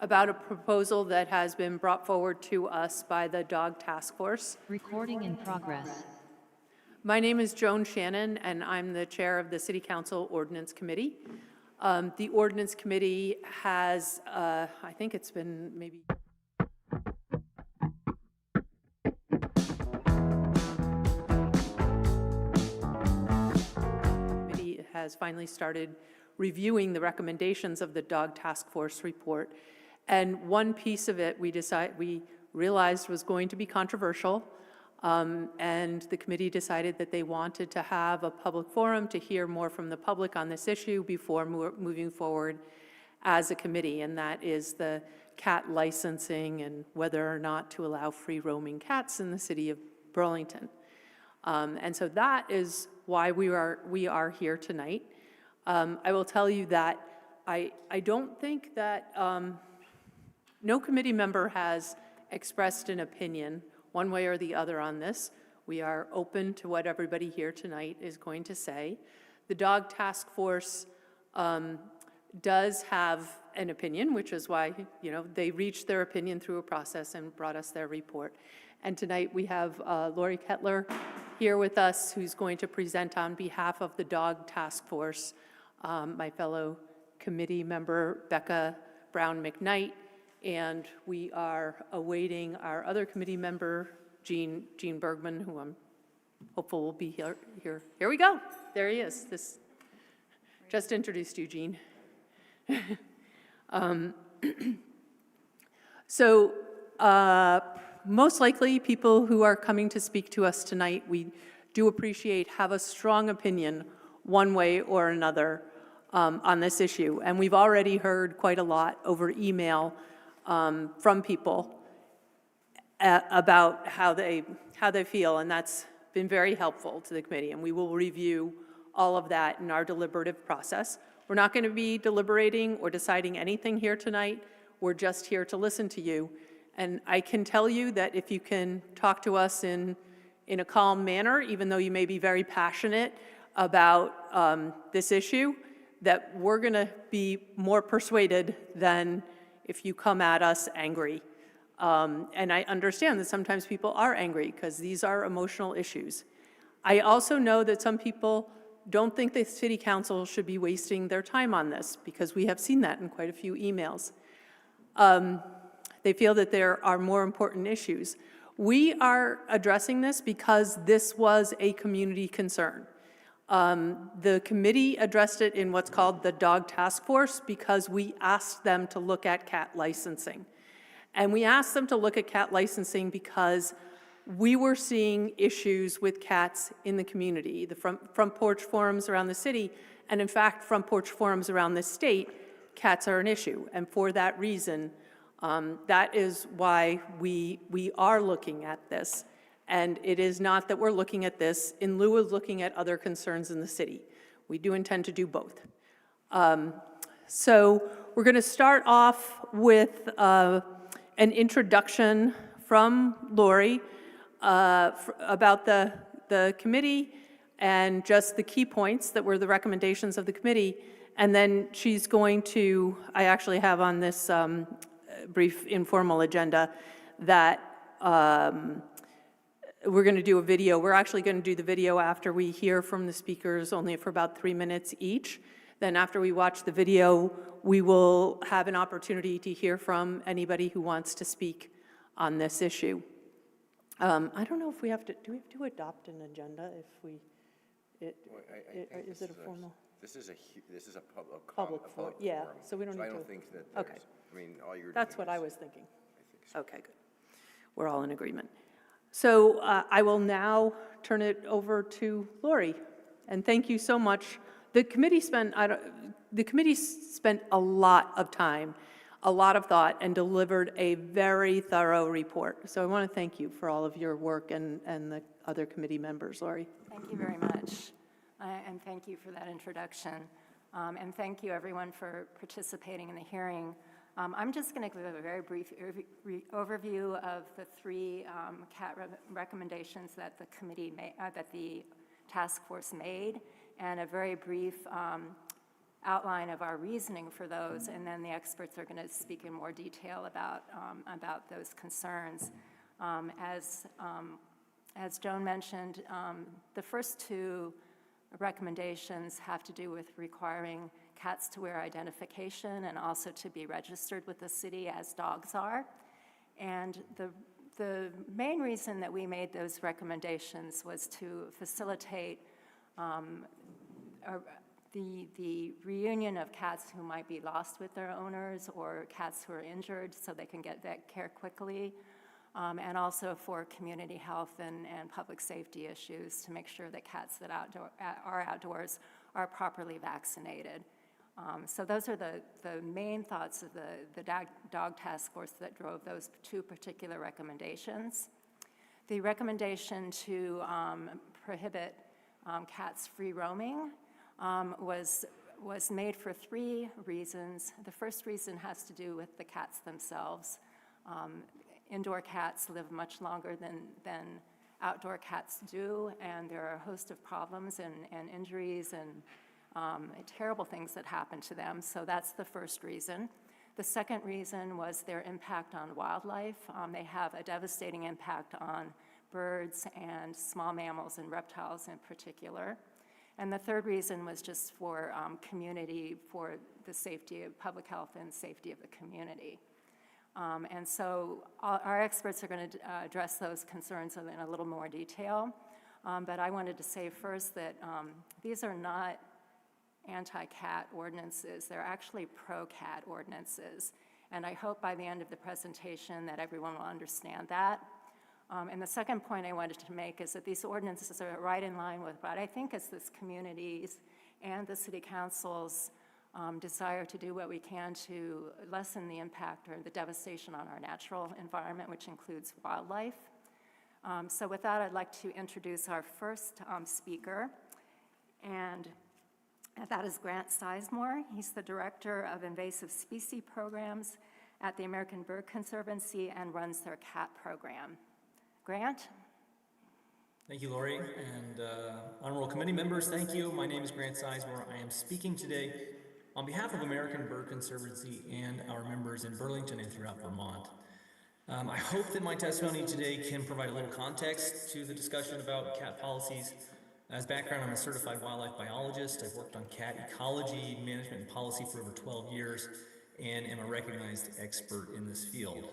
about a proposal that has been brought forward to us by the Dog Task Force. Recording in progress. My name is Joan Shannon, and I'm the chair of the City Council Ordinance Committee. The Ordinance Committee has, I think it's been maybe has finally started reviewing the recommendations of the Dog Task Force report. And one piece of it we realized was going to be controversial, and the committee decided that they wanted to have a public forum to hear more from the public on this issue before moving forward as a committee, and that is the cat licensing and whether or not to allow free roaming cats in the city of Burlington. And so that is why we are here tonight. I will tell you that I don't think that no committee member has expressed an opinion one way or the other on this. We are open to what everybody here tonight is going to say. The Dog Task Force does have an opinion, which is why, they reached their opinion through a process and brought us their report. And tonight we have Lori Kettler here with us, who's going to present on behalf of the Dog Task Force, my fellow committee member, Becca Brown-McKnight, and we are awaiting our other committee member, Gene Bergman, who I'm hopeful will be here. Here we go. There he is. Just introduced you, Gene. So most likely people who are coming to speak to us tonight, we do appreciate, have a strong opinion one way or another on this issue. And we've already heard quite a lot over email from people about how they feel, and that's been very helpful to the committee, and we will review all of that in our deliberative process. We're not going to be deliberating or deciding anything here tonight. We're just here to listen to you, and I can tell you that if you can talk to us in a calm manner, even though you may be very passionate about this issue, that we're going to be more persuaded than if you come at us angry. And I understand that sometimes people are angry because these are emotional issues. I also know that some people don't think the City Council should be wasting their time on this, because we have seen that in quite a few emails. They feel that there are more important issues. We are addressing this because this was a community concern. The committee addressed it in what's called the Dog Task Force because we asked them to look at cat licensing. And we asked them to look at cat licensing because we were seeing issues with cats in the community, the front porch forums around the city, and in fact, front porch forums around the state, cats are an issue. And for that reason, that is why we are looking at this. And it is not that we're looking at this in lieu of looking at other concerns in the city. We do intend to do both. So we're going to start off with an introduction from Lori about the committee and just the key points that were the recommendations of the committee. And then she's going to, I actually have on this brief informal agenda that we're going to do a video. We're actually going to do the video after we hear from the speakers, only for about 3 minutes each. Then after we watch the video, we will have an opportunity to hear from anybody who wants to speak on this issue. I don't know if we have to, do we have to adopt an agenda if we, is it a formal? This is a Public forum, yeah, forum. so we don't need to. I don't think that Okay. I mean, all you're That's doing what I is- was thinking. I think so. Okay, good. We're all in agreement. So I will now turn it over to Lori, and thank you so much. The committee spent a lot of time, a lot of thought, and delivered a very thorough report. So I want to thank you for all of your work and the other committee members, Lori. Thank you very much, and thank you for that introduction. And thank you, everyone, for participating in the hearing. I'm just going to give a very brief overview of the three CAT recommendations that the committee that the task force made, and a very brief outline of our reasoning for those, and then the experts are going to speak in more detail about those concerns. As Joan mentioned, the first two recommendations have to do with requiring cats to wear identification and also to be registered with the city as dogs are. And the main reason that we made those recommendations was to facilitate the reunion of cats who might be lost with their owners or cats who are injured so they can get vet care quickly, and also for community health and public safety issues to make sure that cats that are outdoors are properly vaccinated. So those are the main thoughts of the dog task force that drove those two particular recommendations. The recommendation to prohibit cats free roaming was made for three reasons. The first reason has to do with the cats themselves. Indoor cats live much longer than outdoor cats do, and there are a host of problems and injuries and terrible things that happen to them, so that's the first reason. The second reason was their impact on wildlife. They have a devastating impact on birds and small mammals and reptiles in particular. And the third reason was just for community, for the safety of public health and safety of the community. And so our experts are going to address those concerns in a little more detail. But I wanted to say first that these are not anti-cat ordinances. They're actually pro-cat ordinances. And I hope by the end of the presentation that everyone will understand that. And the second point I wanted to make is that these ordinances are right in line with what I think is this community's and the city council's desire to do what we can to lessen the impact or the devastation on our natural environment, which includes wildlife. So with that, I'd like to introduce our first speaker, and that is Grant Sizemore. He's the Director of Invasive Species Programs at the American Bird Conservancy and runs their cat program. Grant? Thank you, Lori, and honorable committee members, thank you. My name is Grant Sizemore. I am speaking today on behalf of American Bird Conservancy and our members in Burlington and throughout Vermont. I hope that my testimony today can provide a little context to the discussion about cat policies. As background, I'm a certified wildlife biologist. I've worked on cat ecology, management, and policy for over 12 years, and am a recognized expert in this field.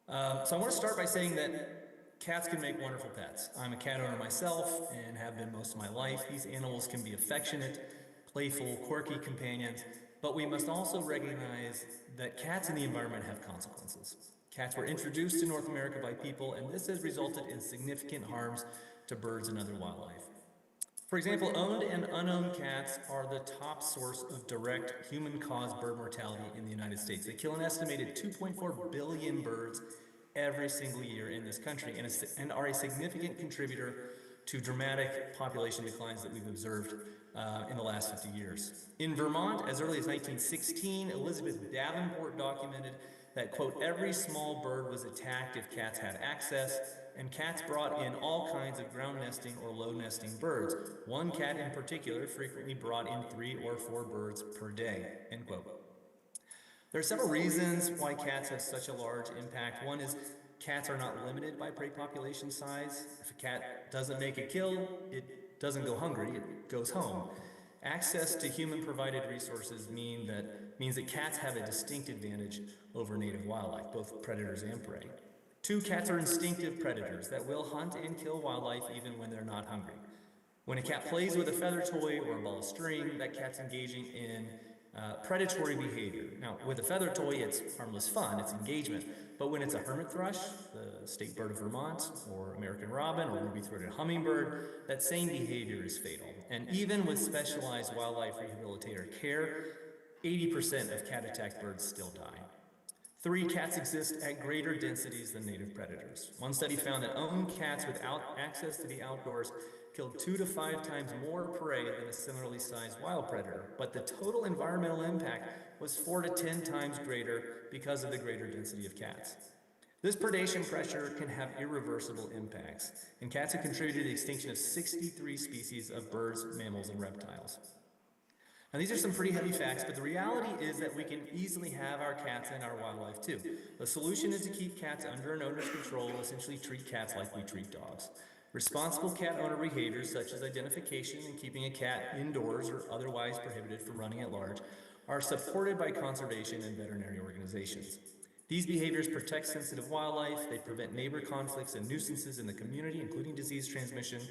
So I want to start by saying that cats can make wonderful pets. I'm a cat owner myself and have been most of my life. These animals can be affectionate, playful, quirky companions, but we must also recognize that cats in the environment have consequences. Cats were introduced to North America by people, and this has resulted in significant harms to birds and other wildlife. For example, owned and unowned cats are the top source of direct human-caused bird mortality in the United States. They kill an estimated 2.4 billion birds every single year in this country and are a significant contributor to dramatic population declines that we've observed in the last 50 years. In Vermont, as early as 1916, Elizabeth Davenport documented that, quote, every small bird was attacked if cats had access, and cats brought in all kinds of ground nesting or low nesting birds. One cat in particular frequently brought in 3 or 4 birds per day, end quote. There are several reasons why cats have such a large impact. One is cats are not limited by prey population size. If a cat doesn't make a kill, it doesn't go hungry, it goes home. Access to human-provided resources means that cats have a distinct advantage over native wildlife, both predators and prey. 2, cats are instinctive predators that will hunt and kill wildlife even when they're not hungry. When a cat plays with a feather toy or a ball of string, that cat's engaging in predatory behavior. Now, with a feather toy, it's harmless fun, it's engagement. But when it's a hermit thrush, the state bird of Vermont, or American robin, or ruby-throated hummingbird, that same behavior is fatal. And even with specialized wildlife rehabilitator care, 80% of cat-attacked birds still die. 3, cats exist at greater densities than native predators. One study found that owned cats without access to the outdoors killed 2 to 5 times more prey than a similarly sized wild predator, but the total environmental impact was 4 to 10 times greater because of the greater density of cats. This predation pressure can have irreversible impacts, and cats have contributed to the extinction of 63 species of birds, mammals, and reptiles. Now, these are some pretty heavy facts, but the reality is that we can easily have our cats and our wildlife too. The solution is to keep cats under an owner's control, essentially treat cats like we treat dogs. Responsible cat owner behaviors such as identification and keeping a cat indoors or otherwise prohibited from running at large are supported by conservation and veterinary organizations. These behaviors protect sensitive wildlife, they prevent neighbor conflicts and nuisances in the community, including disease transmission.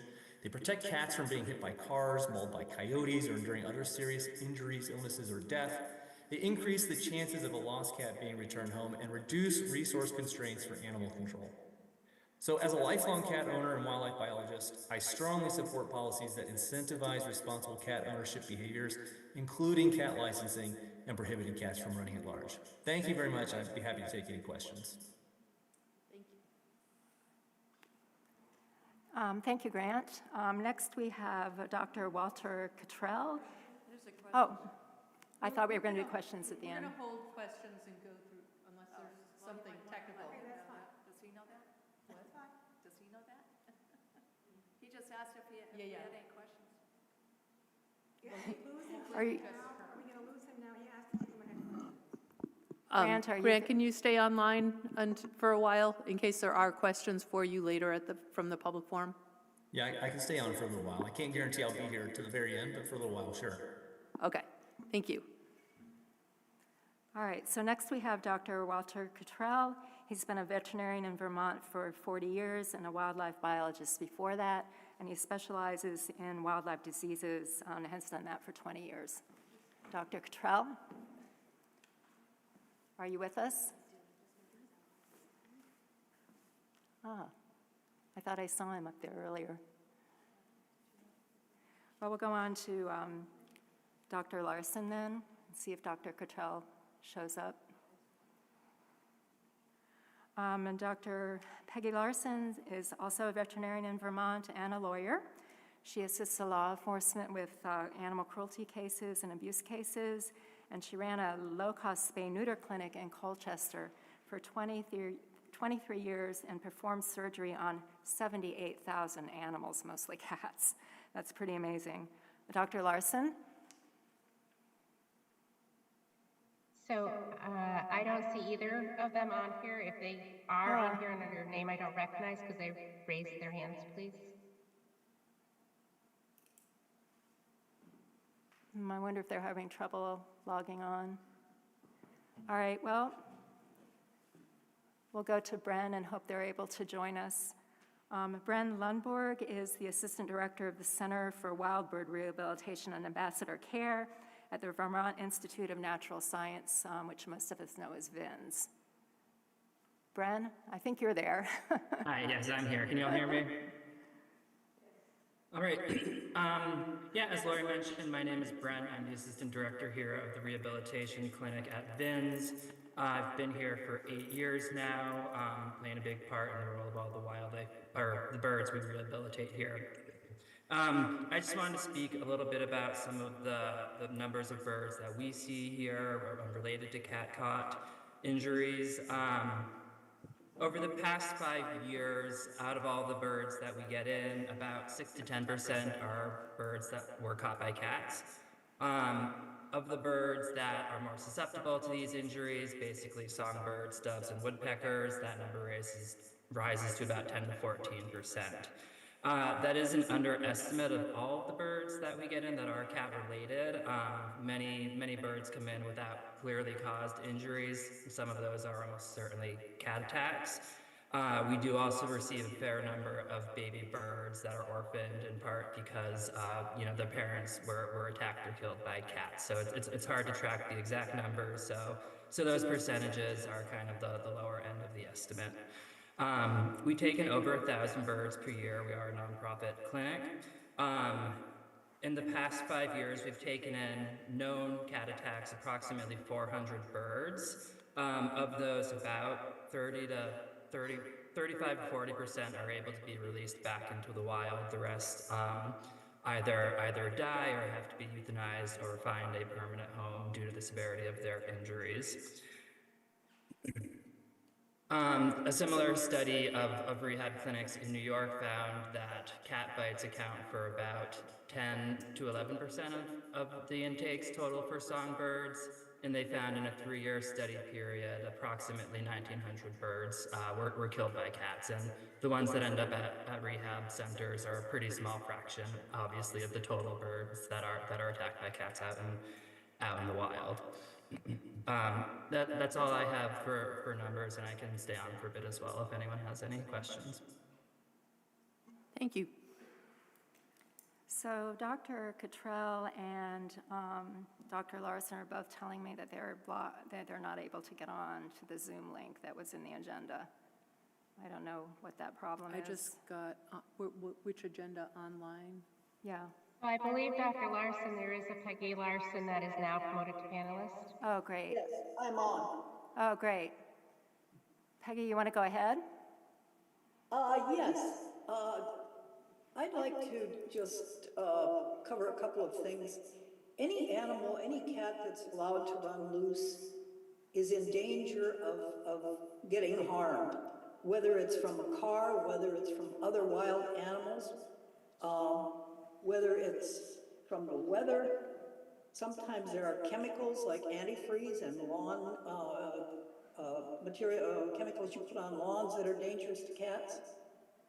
They protect cats from being hit by cars, mauled by coyotes, or enduring other serious injuries, illnesses, or death. They increase the chances of a lost cat being returned home and reduce resource constraints for animal control. So as a lifelong cat owner and wildlife biologist, I strongly support policies that incentivize responsible cat ownership behaviors, including cat licensing and prohibiting cats from running at large. Thank you very much. I'd be happy to take any questions. Thank you, Grant. Next, we have Dr. Walter Cottrell. Oh, I thought we were going to do questions at the end. We're going to hold questions and go through unless there's something technical. Does he know that? What? Does he know that? He just asked if he had any questions. Are you, Grant, can you stay online for a while in case there are questions for you later from the public forum? Yeah, I can stay on for a little while. I can't guarantee I'll be here to the very end, but for a little while, sure. Okay, thank you. all right, so next we have Dr. Walter Cottrell. He's been a veterinarian in Vermont for 40 years and a wildlife biologist before that, and he specializes in wildlife diseases and has done that for 20 years. Dr. Cottrell, are you with us? I thought I saw him up there earlier. Well, we'll go on to Dr. Larson then, and see if Dr. Cottrell shows up. And Dr. Peggy Larson is also a veterinarian in Vermont and a lawyer. She assists the law enforcement with animal cruelty cases and abuse cases, and she ran a low-cost spay-neuter clinic in Colchester for 23 years and performed surgery on 78,000 animals, mostly cats. That's pretty amazing. Dr. Larson? So I don't see either of them on here. If they are on here under your name I don't recognize, because they raised their hands, please. I wonder if they're having trouble logging on. All right, well, we'll go to Bren and hope they're able to join us. Bren Lundborg is the Assistant Director of the Center for Wild Bird Rehabilitation and Ambassador Care at the Vermont Institute of Natural Science, which most of us know as VINS. Bren, I think you're there. Hi, yes, I'm here. Can you all hear me? All right. Yeah, as Lori mentioned, my name is Brent. I'm the Assistant Director here of the Rehabilitation Clinic at VINS. I've been here for 8 years now, playing a big part in the role of all the wildlife, or the birds we rehabilitate here. I just wanted to speak a little bit about some of the numbers of birds that we see here related to cat-caught injuries. Over the past 5 years, out of all the birds that we get in, about 6 to 10% are birds that were caught by cats. Of the birds that are more susceptible to these injuries, basically songbirds, doves, and woodpeckers, that number rises to about 10 to 14%. That is an underestimate of all the birds that we get in that are cat-related. Many birds come in without clearly caused injuries. Some of those are almost certainly cat attacks. We do also receive a fair number of baby birds that are orphaned, in part because their parents were attacked or killed by cats. So it's hard to track the exact numbers. So those percentages are kind of the lower end of the estimate. We take in over 1,000 birds per year. We are a nonprofit clinic. In the past 5 years, we've taken in known cat attacks, approximately 400 birds. Of those, about 35 to 40% are able to be released back into the wild. The rest either die or have to be euthanized or find a permanent home due to the severity of their injuries. A similar study of rehab clinics in New York found that cat bites account for about 10 to 11% of the intakes total for songbirds, and they found in a 3-year study period approximately 1,900 birds were killed by cats, and the ones that end up at rehab centers are a pretty small fraction, obviously, of the total birds that are attacked by cats out in the wild. That's all I have for numbers, and I can stay on for a bit as well if anyone has any questions. Thank you. So Dr. Cottrell and Dr. Larson are both telling me that that they're not able to get on to the Zoom link that was in the agenda. I don't know what that problem I is. just got, which agenda online? Yeah. Well, I believe Dr. Larson, there is a Peggy Larson that is now promoted to panelist. Oh, great. Yes, I'm on. Oh, great. Peggy, you want to go ahead? Yes. I'd like to just cover a couple of things. Any animal, any cat that's allowed to run loose is in danger of getting harmed, whether it's from a car, whether it's from other wild animals, whether it's from the weather. Sometimes there are chemicals like antifreeze and lawn chemicals you put on lawns that are dangerous to cats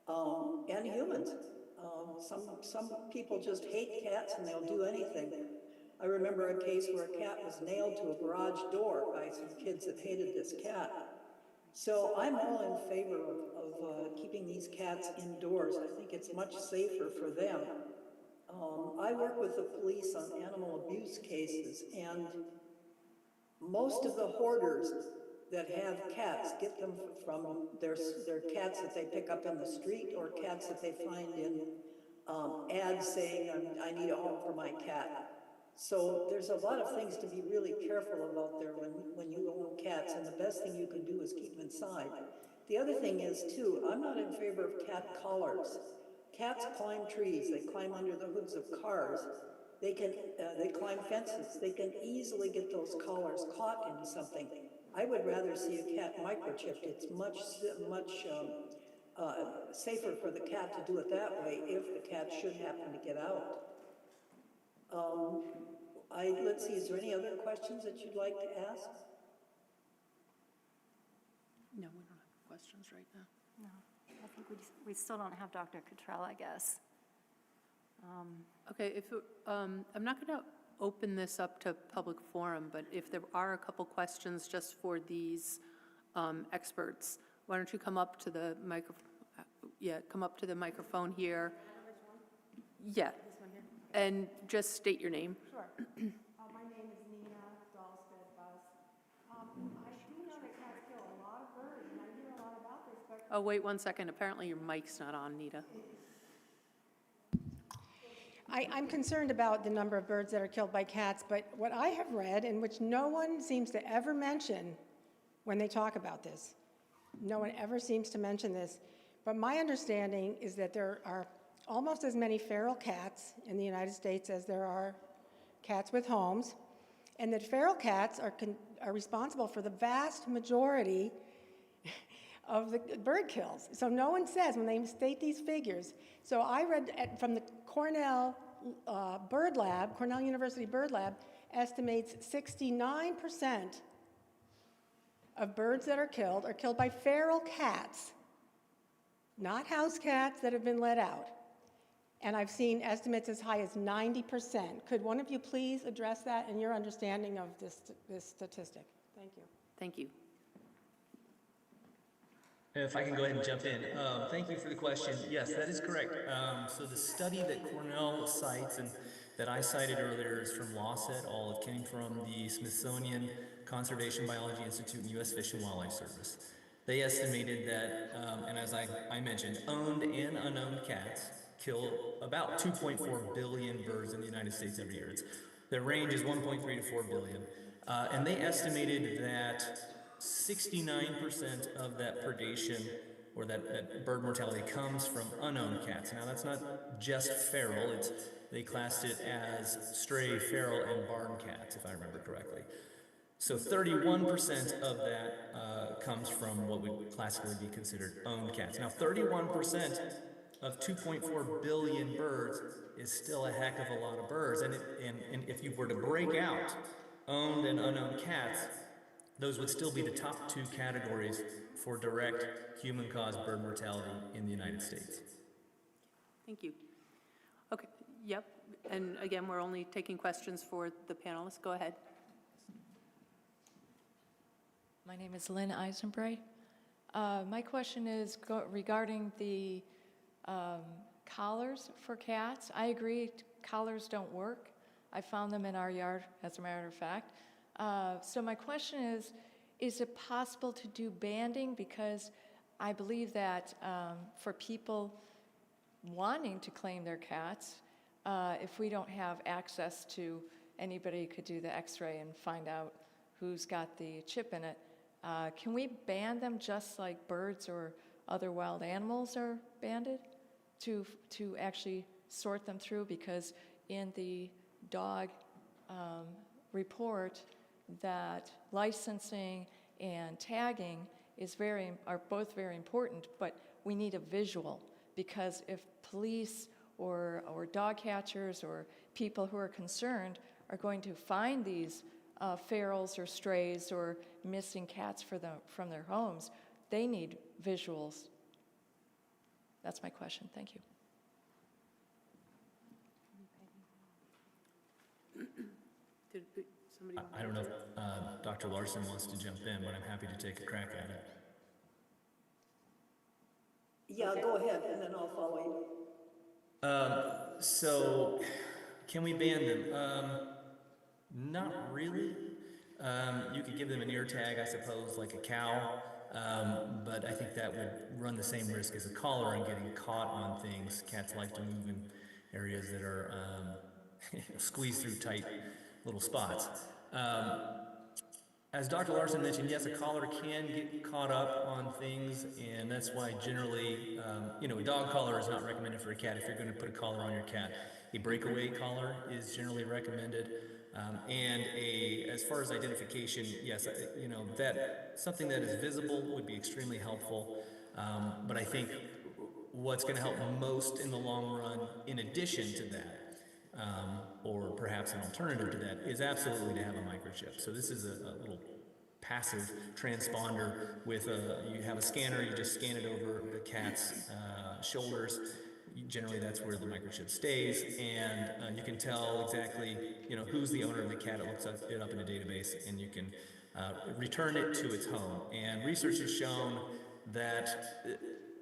and humans. Some people just hate cats and they'll do anything. I remember a case where a cat was nailed to a garage door by some kids that hated this cat. So I'm all in favor of keeping these cats indoors. I think it's much safer for them. I work with the police on animal abuse cases, and most of the hoarders that have cats get them from their cats that they pick up in the street or cats that they find in ads saying, I need a home for my cat. So there's a lot of things to be really careful about there when you own cats, and the best thing you can do is keep them inside. The other thing is, too, I'm not in favor of cat collars. Cats climb trees, they climb under the hoods of cars, they climb fences, they can easily get those collars caught in something. I would rather see a cat microchipped. It's much safer for the cat to do it that way if the cat should happen to get out. Let's see, is there any other questions that you'd like to ask? No, we don't have questions right now. No. I think we still don't have Dr. Cottrell, I guess. Okay, I'm not going to open this up to public forum, but if there are a couple questions just for these experts, why don't you come up to the microphone here? Yeah. This one here. And just state your name. Sure. My name is Nina Dahlstead-Buzz. I do know that cats kill a lot of birds, and I hear a lot about this, but Oh, wait 1 second. Apparently your mic's not on, Nita. I'm concerned about the number of birds that are killed by cats, but what I have read, and which no one seems to ever mention when they talk about this, no one ever seems to mention this, but my understanding is that there are almost as many feral cats in the United States as there are cats with homes, and that feral cats are responsible for the vast majority of the bird kills. So no one says when they state these figures. So I read from the Cornell Bird Lab, Cornell University Bird Lab, estimates 69% of birds that are killed by feral cats, not house cats that have been let out. And I've seen estimates as high as 90%. Could one of you please address that and your understanding of this statistic? Thank you. Thank you. If I can go ahead and jump in. Thank you for the question. Yes, that is correct. So the study that Cornell cites and that I cited earlier is from Loss et al. It came from the Smithsonian Conservation Biology Institute and U.S. Fish and Wildlife Service. They estimated that, and as I mentioned, owned and unowned cats kill about 2.4 billion birds in the United States every year. The range is 1.3 to 4 billion. And they estimated that 69% of that predation or that bird mortality comes from unowned cats. Now that's not just feral, they classed it as stray, feral, and barn cats, if I remember correctly. So 31% of that comes from what would classically be considered owned cats. Now, 31% of 2.4 billion birds is still a heck of a lot of birds. And if you were to break out owned and unowned cats, those would still be the top two categories for direct human-caused bird mortality in the United States. Thank you. Okay, yep. And again, we're only taking questions for the panelists. Go ahead. My name is Lynn Eisenbray. My question is regarding the collars for cats. I agree, collars don't work. I found them in our yard, as a matter of fact. So my question is it possible to do banding? Because I believe that for people wanting to claim their cats, if we don't have access to anybody who could do the x-ray and find out who's got the chip in it, can we band them just like birds or other wild animals are banded to actually sort them through? Because in the dog report, that licensing and tagging are both very important, but we need a visual, because if police or dog catchers or people who are concerned are going to find these ferals or strays or missing cats from their homes, they need visuals. That's my question. Thank you. Did somebody want I don't know if Dr. Larson wants to jump in, but I'm happy to take a crack at it. Yeah, go ahead, and then I'll follow you. So, can we ban them? Not really. You could give them an ear tag, I suppose, like a cow, but I think that would run the same risk as a collar and getting caught on things. Cats like to move in areas that are squeezed through tight little spots. As Dr. Larson mentioned, yes, a collar can get caught up on things, and that's why generally, a dog collar is not recommended for a cat. If you're going to put a collar on your cat, a breakaway collar is generally recommended. And as far as identification, yes, that something that is visible would be extremely helpful. But I think what's going to help most in the long run, in addition to that, or perhaps an alternative to that, is absolutely to have a microchip. So this is a little passive transponder with you have a scanner, you just scan it over the cat's shoulders. Generally, that's where the microchip stays, and you can tell exactly, who's the owner of the cat. It looks it up in a database, and you can return it to its home. And research has shown that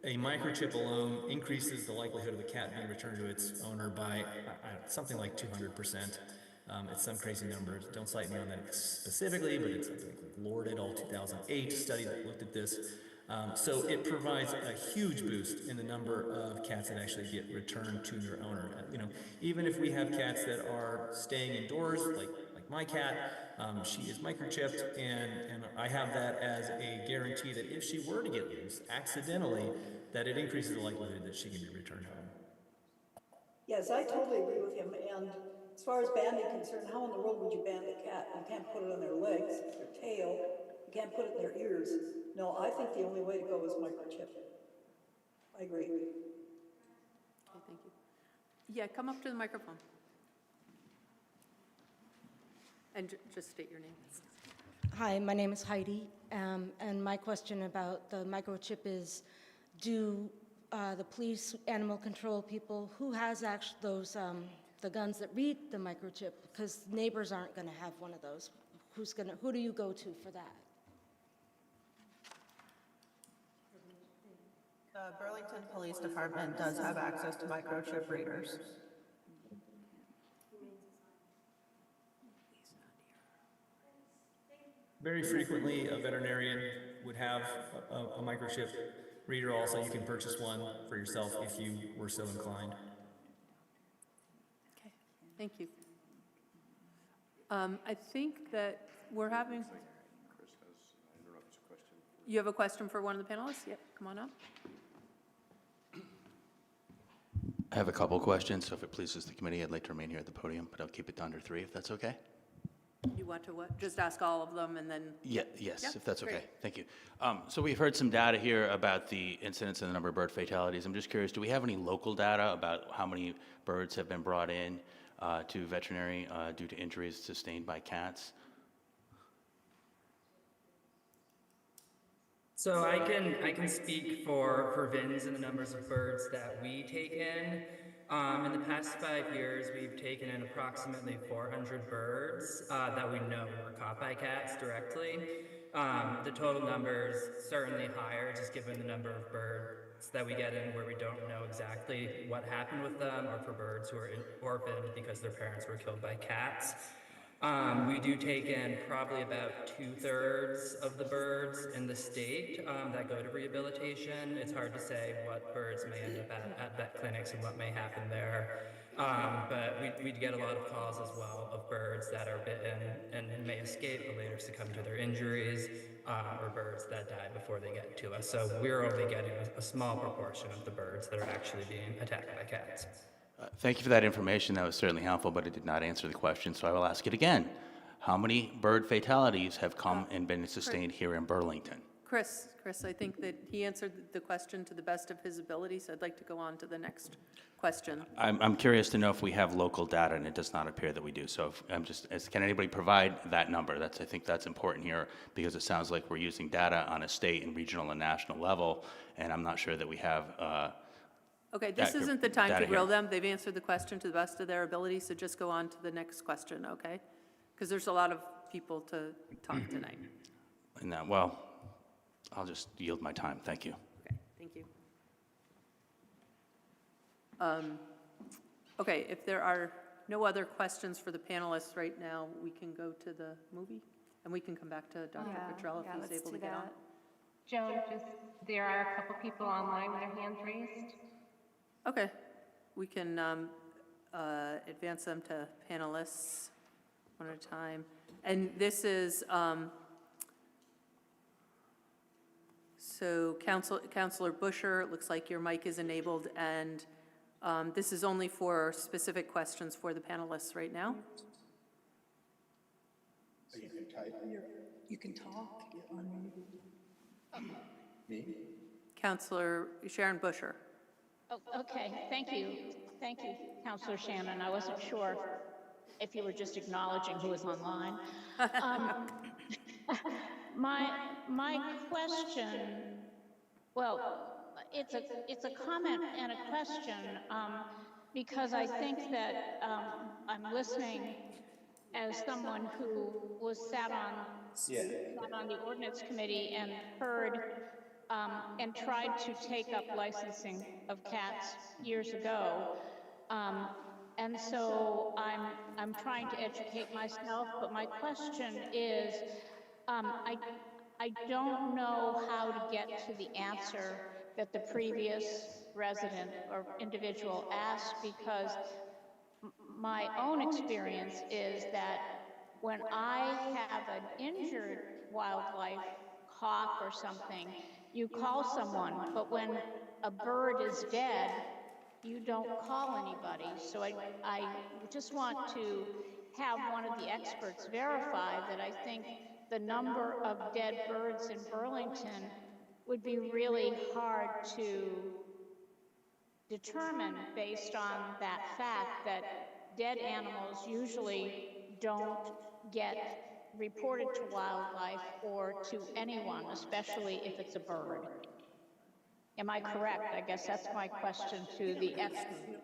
a microchip alone increases the likelihood of the cat being returned to its owner by something like 200%. It's some crazy numbers. Don't cite me on that specifically, but it's something like Lord et al. 2008 study that looked at this. So it provides a huge boost in the number of cats that actually get returned to their owner. Even if we have cats that are staying indoors, like my cat, she is microchipped, and I have that as a guarantee that if she were to get loose accidentally, that it increases the likelihood that she can be returned home. Yes, I totally agree with him, and as far as banding concerned, how in the world would you band a cat? You can't put it on their legs, their tail, you can't put it in their ears. No, I think the only way to go is microchip. I agree. Okay, thank you. Yeah, come up to the microphone. And just state your name. Hi, my name is Heidi, and my question about the microchip is, do the police, animal control people, who has actually those, the guns that read the microchip? Because neighbors aren't going to have one of those. Who do you go to for that? The Burlington Police Department does have access to microchip readers. Very frequently, a veterinarian would have a microchip reader also. You can purchase one for yourself if you were so inclined. Okay, thank you. I think that we're having... You have a question for one of the panelists? Yep, come on up. I have a couple questions, so if it pleases the committee, I'd like to remain here at the podium, but I'll keep it to under 3 if that's okay. You want to what? Just ask all of them and then? Yeah, yes, Yeah, if that's okay. great. Thank you. So we've heard some data here about the incidence and the number of bird fatalities. I'm just curious, do we have any local data about how many birds have been brought in to veterinary due to injuries sustained by cats? So I can speak for VINs and the numbers of birds that we take in. In the past 5 years, we've taken in approximately 400 birds that we know were caught by cats directly. The total number is certainly higher, just given the number of birds that we get in where we don't know exactly what happened with them, or for birds who are orphaned because their parents were killed by cats. We do take in probably about 2/3 of the birds in the state that go to rehabilitation. It's hard to say what birds may end up at vet clinics and what may happen there. But we get a lot of calls as well of birds that are bitten and may escape but later succumb to their injuries, or birds that die before they get to us. So we're only getting a small proportion of the birds that are actually being attacked by cats. Thank you for that information. That was certainly helpful, but it did not answer the question, so I will ask it again. How many bird fatalities have come and been sustained here in Burlington? Chris, I think that he answered the question to the best of his ability, so I'd like to go on to the next question. I'm curious to know if we have local data, and it does not appear that we do. So can anybody provide that number? I think that's important here, because it sounds like we're using data on a state and regional and national level, and I'm not sure that we have Okay, this Accurate isn't the time to data grill here. them. They've answered the question to the best of their ability, so just go on to the next question, okay? Because there's a lot of people to talk tonight. And that, well, I'll just yield my time. Thank you. Okay, thank you. Okay, if there are no other questions for the panelists right now, we can go to the movie, and we can come back to Dr. Cottrell if he's let's able do to get on. that. Joan, there are a couple people online with their hands raised. Okay, we can advance them to panelists one at a time. And this is, so Councilor Busher, it looks like your mic is enabled, and this is only for specific questions for the panelists right now. You can type. You can talk. You're on me. Councilor Sharon Busher. Oh, okay, thank you. Thank you, Councilor Shannon. I wasn't sure if you were just acknowledging who was online. My question, well, it's a comment and a question, because I think that I'm listening as someone who was sat on the Ordinance Committee and heard and tried to take up licensing of cats years ago. And so I'm trying to educate myself, but my question is, I don't know how to get to the answer that the previous resident or individual asked, because my own experience is that when I have an injured wildlife, hawk or something, you call someone, but when a bird is dead, you don't call anybody. So I just want to have one of the experts verify that I think the number of dead birds in Burlington would be really hard to determine based on that fact that dead animals usually don't get reported to wildlife or to anyone, especially if it's a bird. Am I correct? I guess that's my question to the expert.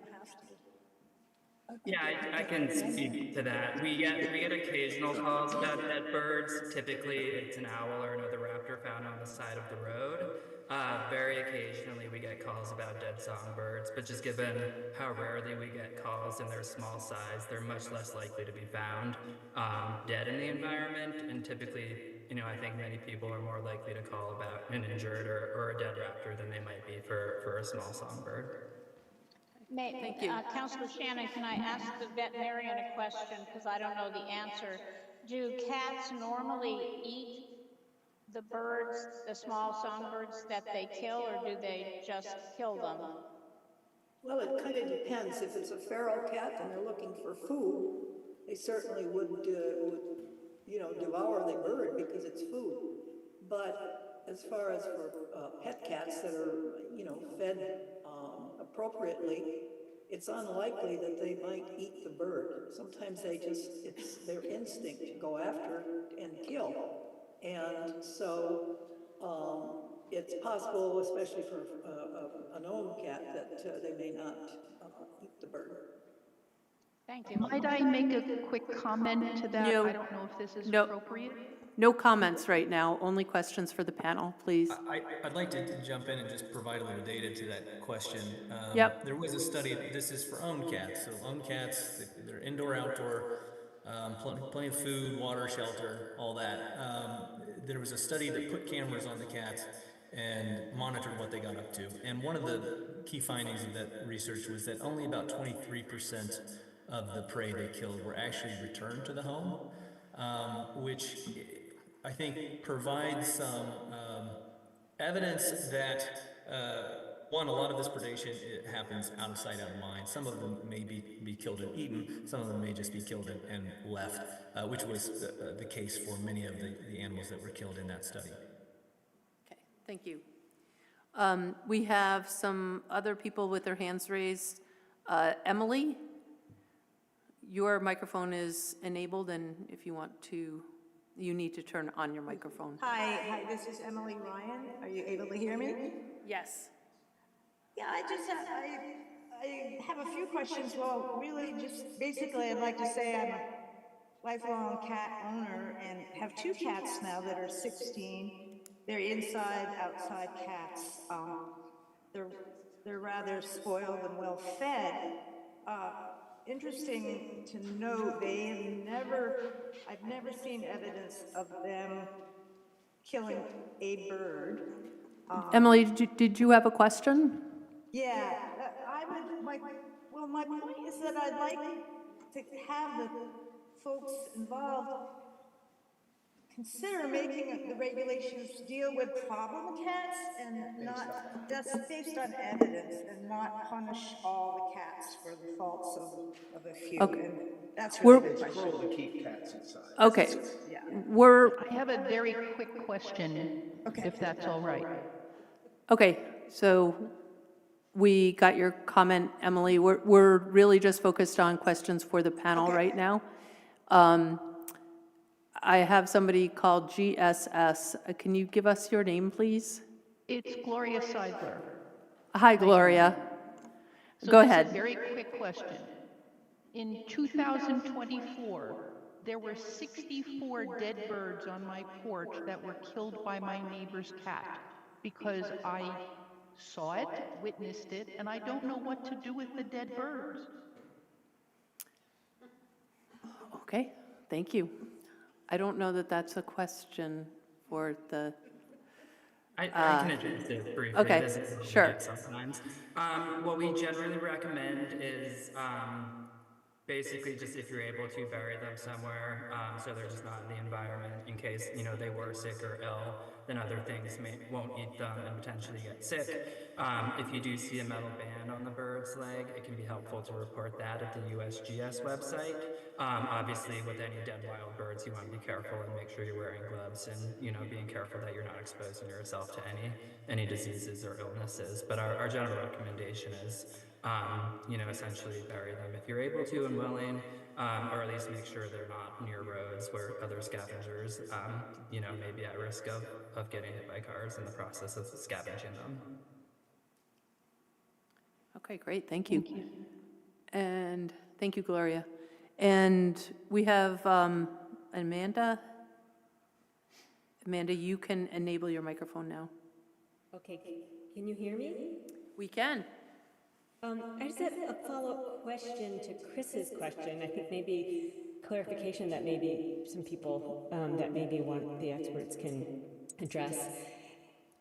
Yeah, I can speak to that. We get occasional calls about dead birds. Typically, it's an owl or another raptor found on the side of the road. Very occasionally, we get calls about dead songbirds, but just given how rarely we get calls and their small size, they're much less likely to be found dead in the environment. And typically, I think many people are more likely to call about an injured or a dead raptor than they might be for a small songbird. Thank you. Councilor Shannon, can I ask the veterinarian a question, because I don't know the answer? Do cats normally eat the birds, the small songbirds that they kill, or do they just kill them? Well, it kind of depends. If it's a feral cat and they're looking for food, they certainly would devour the bird because it's food. But as far as for pet cats that are, fed appropriately, it's unlikely that they might eat the bird. Sometimes it's their instinct to go after and kill. And so it's possible, especially for a known cat, that they may not eat the bird. Thank you. Might I make a quick comment to that? No. I don't know if this is No. appropriate. No comments right now, only questions for the panel, please. I'd like to jump in and just provide a little data to that question. Yep. There was a study, this is for owned cats, so owned cats, they're indoor, outdoor, plenty of food, water, shelter, all that. There was a study that put cameras on the cats and monitored what they got up to. And one of the key findings of that research was that only about 23% of the prey they killed were actually returned to the home, which I think provides some evidence that, one, a lot of this predation happens out of sight, out of mind. Some of them may be killed and eaten. Some of them may just be killed and left, which was the case for many of the animals that were killed in that study. Okay, thank you. We have some other people with their hands raised. Emily, your microphone is enabled, and if you want to, you need to turn on your microphone. Hi, this is Emily Ryan. Are you able to hear me? Yes. Yeah, I have a few questions. Well, really, just basically, I'd like to say I'm a lifelong cat owner and have two cats now that are 16. They're inside, outside cats. They're rather spoiled and well fed. Interesting to note, I've never seen evidence of them killing a bird. Emily, did you have a question? Yeah, my point is that I'd like to have the folks involved consider making the regulations deal with problem cats and not just based on evidence and not punish all the cats for the faults of a few. Okay. And that's really It's the cruel to question. keep cats inside. Okay. Yeah. I have a very quick question, if that's all right. Okay, so we got your comment, Emily. We're really just focused on questions for the panel right now. I have somebody called GSS. Can you give us your name, please? It's Gloria Seidler. Hi, Gloria. So Go this is ahead. a very quick question. In 2024, there were 64 dead birds on my porch that were killed by my neighbor's cat because I saw it, witnessed it, and I don't know what to do with the dead birds. Okay, thank you. I don't know that that's a question for the... I can address it briefly. Okay, This is what we sure. get sometimes. What we generally recommend is basically just if you're able to bury them somewhere so they're just not in the environment in case they were sick or ill, then other things won't eat them and potentially get sick. If you do see a metal band on the bird's leg, it can be helpful to report that at the USGS website. Obviously, with any dead wild birds, you want to be careful and make sure you're wearing gloves and being careful that you're not exposing yourself to any diseases or illnesses. But our general recommendation is essentially bury them if you're able to and willing, or at least make sure they're not near roads where other scavengers, may be at risk of getting hit by cars in the process of scavenging them. Okay, great, thank you. And thank you, Gloria. And we have Amanda. Amanda, you can enable your microphone now. Okay, can you hear me? We can. I just have a follow-up question to Chris's question. I think maybe clarification that maybe some people that maybe want the experts can address.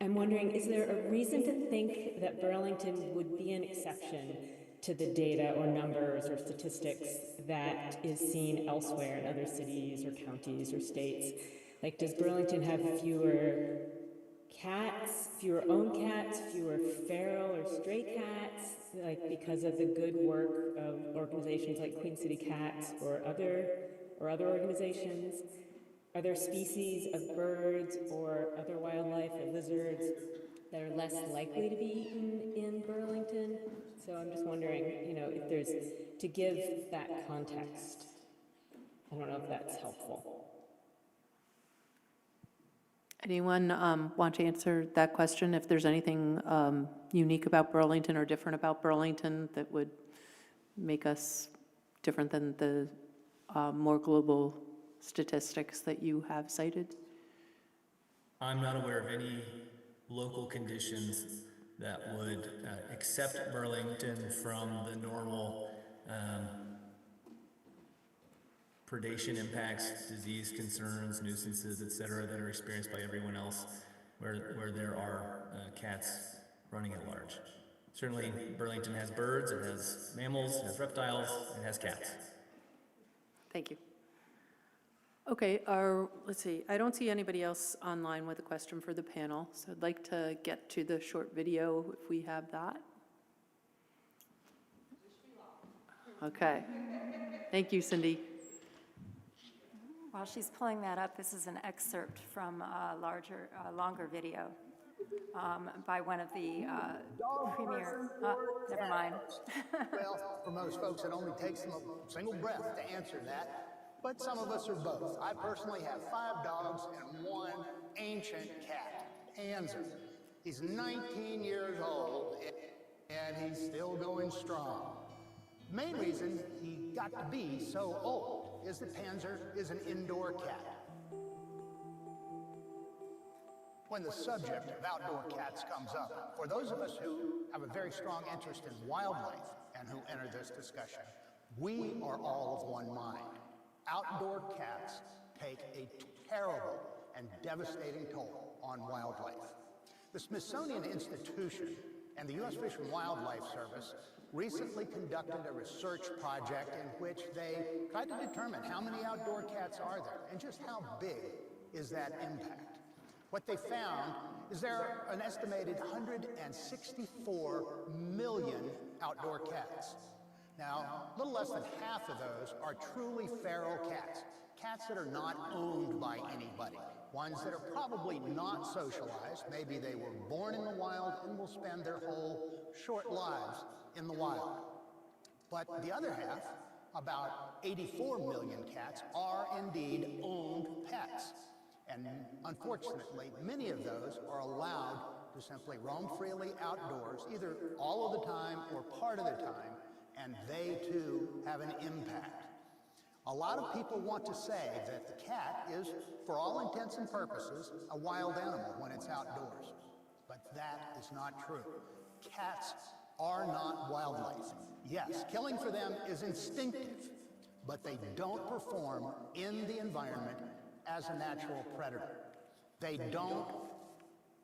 I'm wondering, is there a reason to think that Burlington would be an exception to the data or numbers or statistics that is seen elsewhere in other cities or counties or states? Like, does Burlington have fewer cats, fewer owned cats, fewer feral or stray cats, like because of the good work of organizations like Queen City Cats or other organizations? are there species of birds or other wildlife or lizards that are less likely to be eaten in Burlington? So I'm just wondering, if there's, to give that context. I don't know if that's helpful. Anyone want to answer that question? If there's anything unique about Burlington or different about Burlington that would make us different than the more global statistics that you have cited? I'm not aware of any local conditions that would accept Burlington from the normal predation impacts, disease concerns, nuisances, et cetera, that are experienced by everyone else where there are cats running at large. Certainly, Burlington has birds, it has mammals, it has reptiles, it has cats. Thank you. Okay, let's see, I don't see anybody else online with a question for the panel, so I'd like to get to the short video if we have that. Okay, thank you, Cindy. While she's pulling that up, this is an excerpt from a longer video by one of the premier, never mind. Well, for most folks, it only takes them a single breath to answer that. But some of us are both. I personally have 5 dogs and 1 ancient cat, Panzer. He's 19 years old, and he's still going strong. The main reason he got to be so old is that Panzer is an indoor cat. When the subject of outdoor cats comes up, for those of us who have a very strong interest in wildlife and who enter this discussion, we are all of one mind. Outdoor cats take a terrible and devastating toll on wildlife. The Smithsonian Institution and the U.S. Fish and Wildlife Service recently conducted a research project in which they tried to determine how many outdoor cats are there and just how big is that impact. What they found is there are an estimated 164 million outdoor cats. Now, a little less than half of those are truly feral cats, cats that are not owned by anybody, ones that are probably not socialized. Maybe they were born in the wild and will spend their whole short lives in the wild. But the other half, about 84 million cats, are indeed owned pets. And unfortunately, many of those are allowed to simply roam freely outdoors, either all of the time or part of the time, and they too have an impact. A lot of people want to say that the cat is, for all intents and purposes, a wild animal when it's outdoors. But that is not true. Cats are not wildlife. Yes, killing for them is instinctive, but they don't perform in the environment as a natural predator. They don't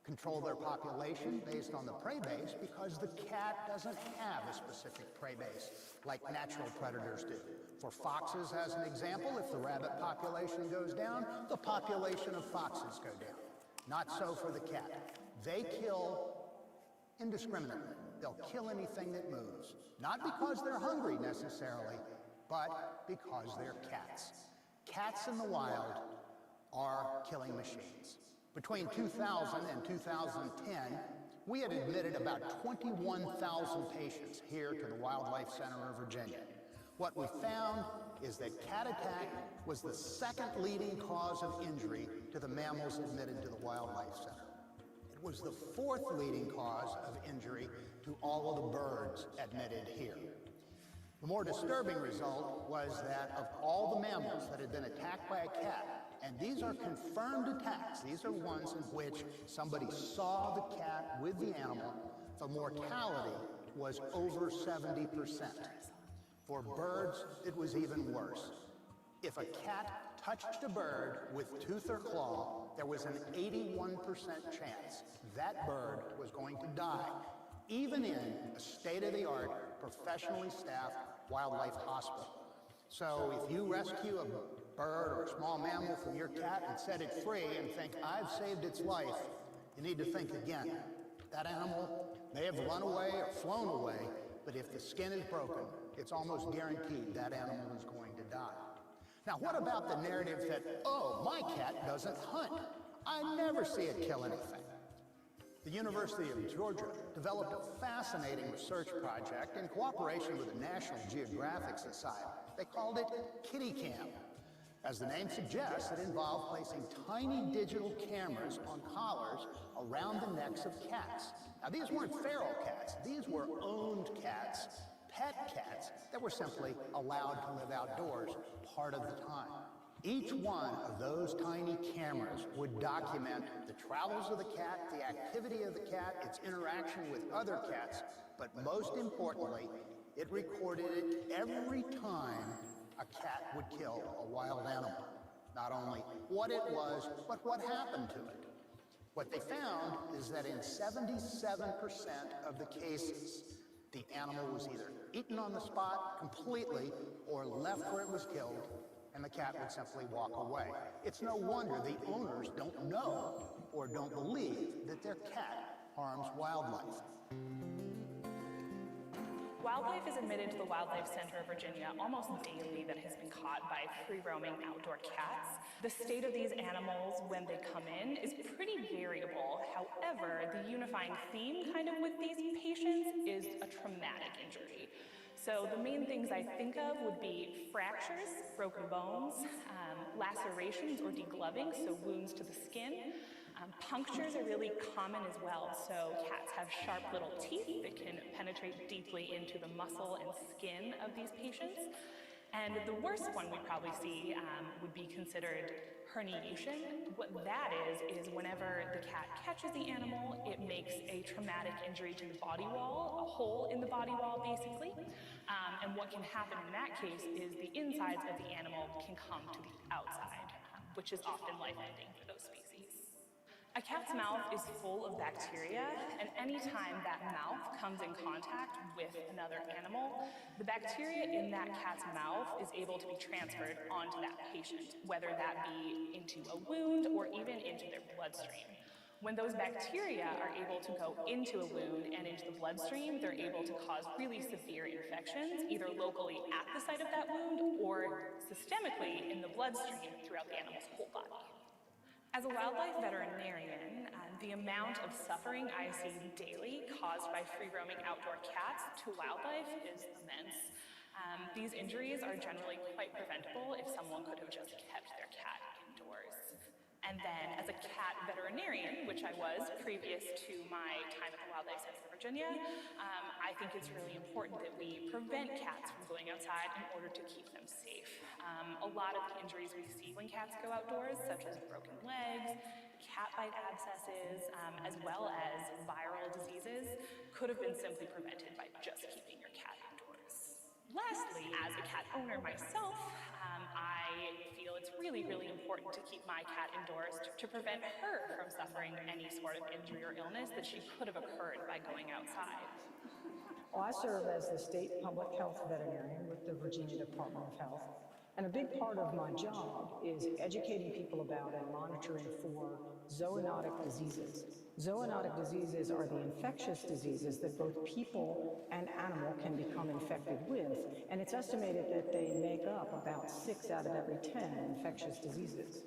control their population based on the prey base because the cat doesn't have a specific prey base like natural predators do. For foxes, as an example, if the rabbit population goes down, the population of foxes go down. Not so for the cat. They kill indiscriminately. They'll kill anything that moves. Not because they're hungry necessarily, but because they're cats. Cats in the wild are killing machines. Between 2000 and 2010, we had admitted about 21,000 patients here to the Wildlife Center of Virginia. What we found is that cat attack was the second leading cause of injury to the mammals admitted to the Wildlife Center. It was the 4th leading cause of injury to all of the birds admitted here. The more disturbing result was that of all the mammals that had been attacked by a cat, and these are confirmed attacks, these are ones in which somebody saw the cat with the animal, the mortality was over 70%. For birds, it was even worse. If a cat touched a bird with tooth or claw, there was an 81% chance that bird was going to die, even in a state-of-the-art, professionally staffed wildlife hospital. So if you rescue a bird or a small mammal from your cat and set it free and think, I've saved its life, you need to think again. That animal may have run away or flown away, but if the skin is broken, it's almost guaranteed that animal is going to die. Now, what about the narrative that, oh, my cat doesn't hunt? I never see it kill anything. The University of Georgia developed a fascinating research project in cooperation with the National Geographic Society. They called it Kitty Cam. As the name suggests, it involved placing tiny digital cameras on collars around the necks of cats. Now, these weren't feral cats. These were owned cats, pet cats, that were simply allowed to live outdoors part of the time. Each one of those tiny cameras would document the travels of the cat, the activity of the cat, its interaction with other cats, but most importantly, it recorded it every time a cat would kill a wild animal. Not only what it was, but what happened to it. What they found is that in 77% of the cases, the animal was either eaten on the spot completely or left where it was killed, and the cat would simply walk away. It's no wonder the owners don't know or don't believe that their cat harms wildlife. Wildlife is admitted to the Wildlife Center of Virginia almost daily that has been caught by free-roaming outdoor cats. The state of these animals when they come in is pretty variable. However, the unifying theme kind of with these patients is a traumatic injury. So the main things I think of would be fractures, broken bones, lacerations or degloving, so wounds to the skin. Punctures are really common as well, so cats have sharp little teeth that can penetrate deeply into the muscle and skin of these patients. And the worst one we probably see would be considered herniation. What that is whenever the cat catches the animal, it makes a traumatic injury to the body wall, a hole in the body wall basically. And what can happen in that case is the insides of the animal can come to the outside, which is often life-ending for those species. A cat's mouth is full of bacteria, and anytime that mouth comes in contact with another animal, the bacteria in that cat's mouth is able to be transferred onto that patient, whether that be into a wound or even into their bloodstream. When those bacteria are able to go into a wound and into the bloodstream, they're able to cause really severe infections, either locally at the site of that wound or systemically in the bloodstream throughout the animal's whole body. As a wildlife veterinarian, the amount of suffering I see daily caused by free-roaming outdoor cats to wildlife is immense. These injuries are generally quite preventable if someone could have just kept their cat indoors. And then as a cat veterinarian, which I was previous to my time at the Wildlife Center of Virginia, I think it's really important that we prevent cats from going outside in order to keep them safe. A lot of the injuries we see when cats go outdoors, such as broken legs, cat bite abscesses, as well as viral diseases, could have been simply prevented by just keeping your cat indoors. Lastly, as a cat owner myself, I feel it's really, really important to keep my cat indoors to prevent her from suffering any sort of injury or illness that she could have occurred by going outside. Well, I serve as the state public health veterinarian with the Virginia Department of Health. And a big part of my job is educating people about and monitoring for zoonotic diseases. Zoonotic diseases are the infectious diseases that both people and animal can become infected with, and it's estimated that they make up about 6 out of every 10 infectious diseases.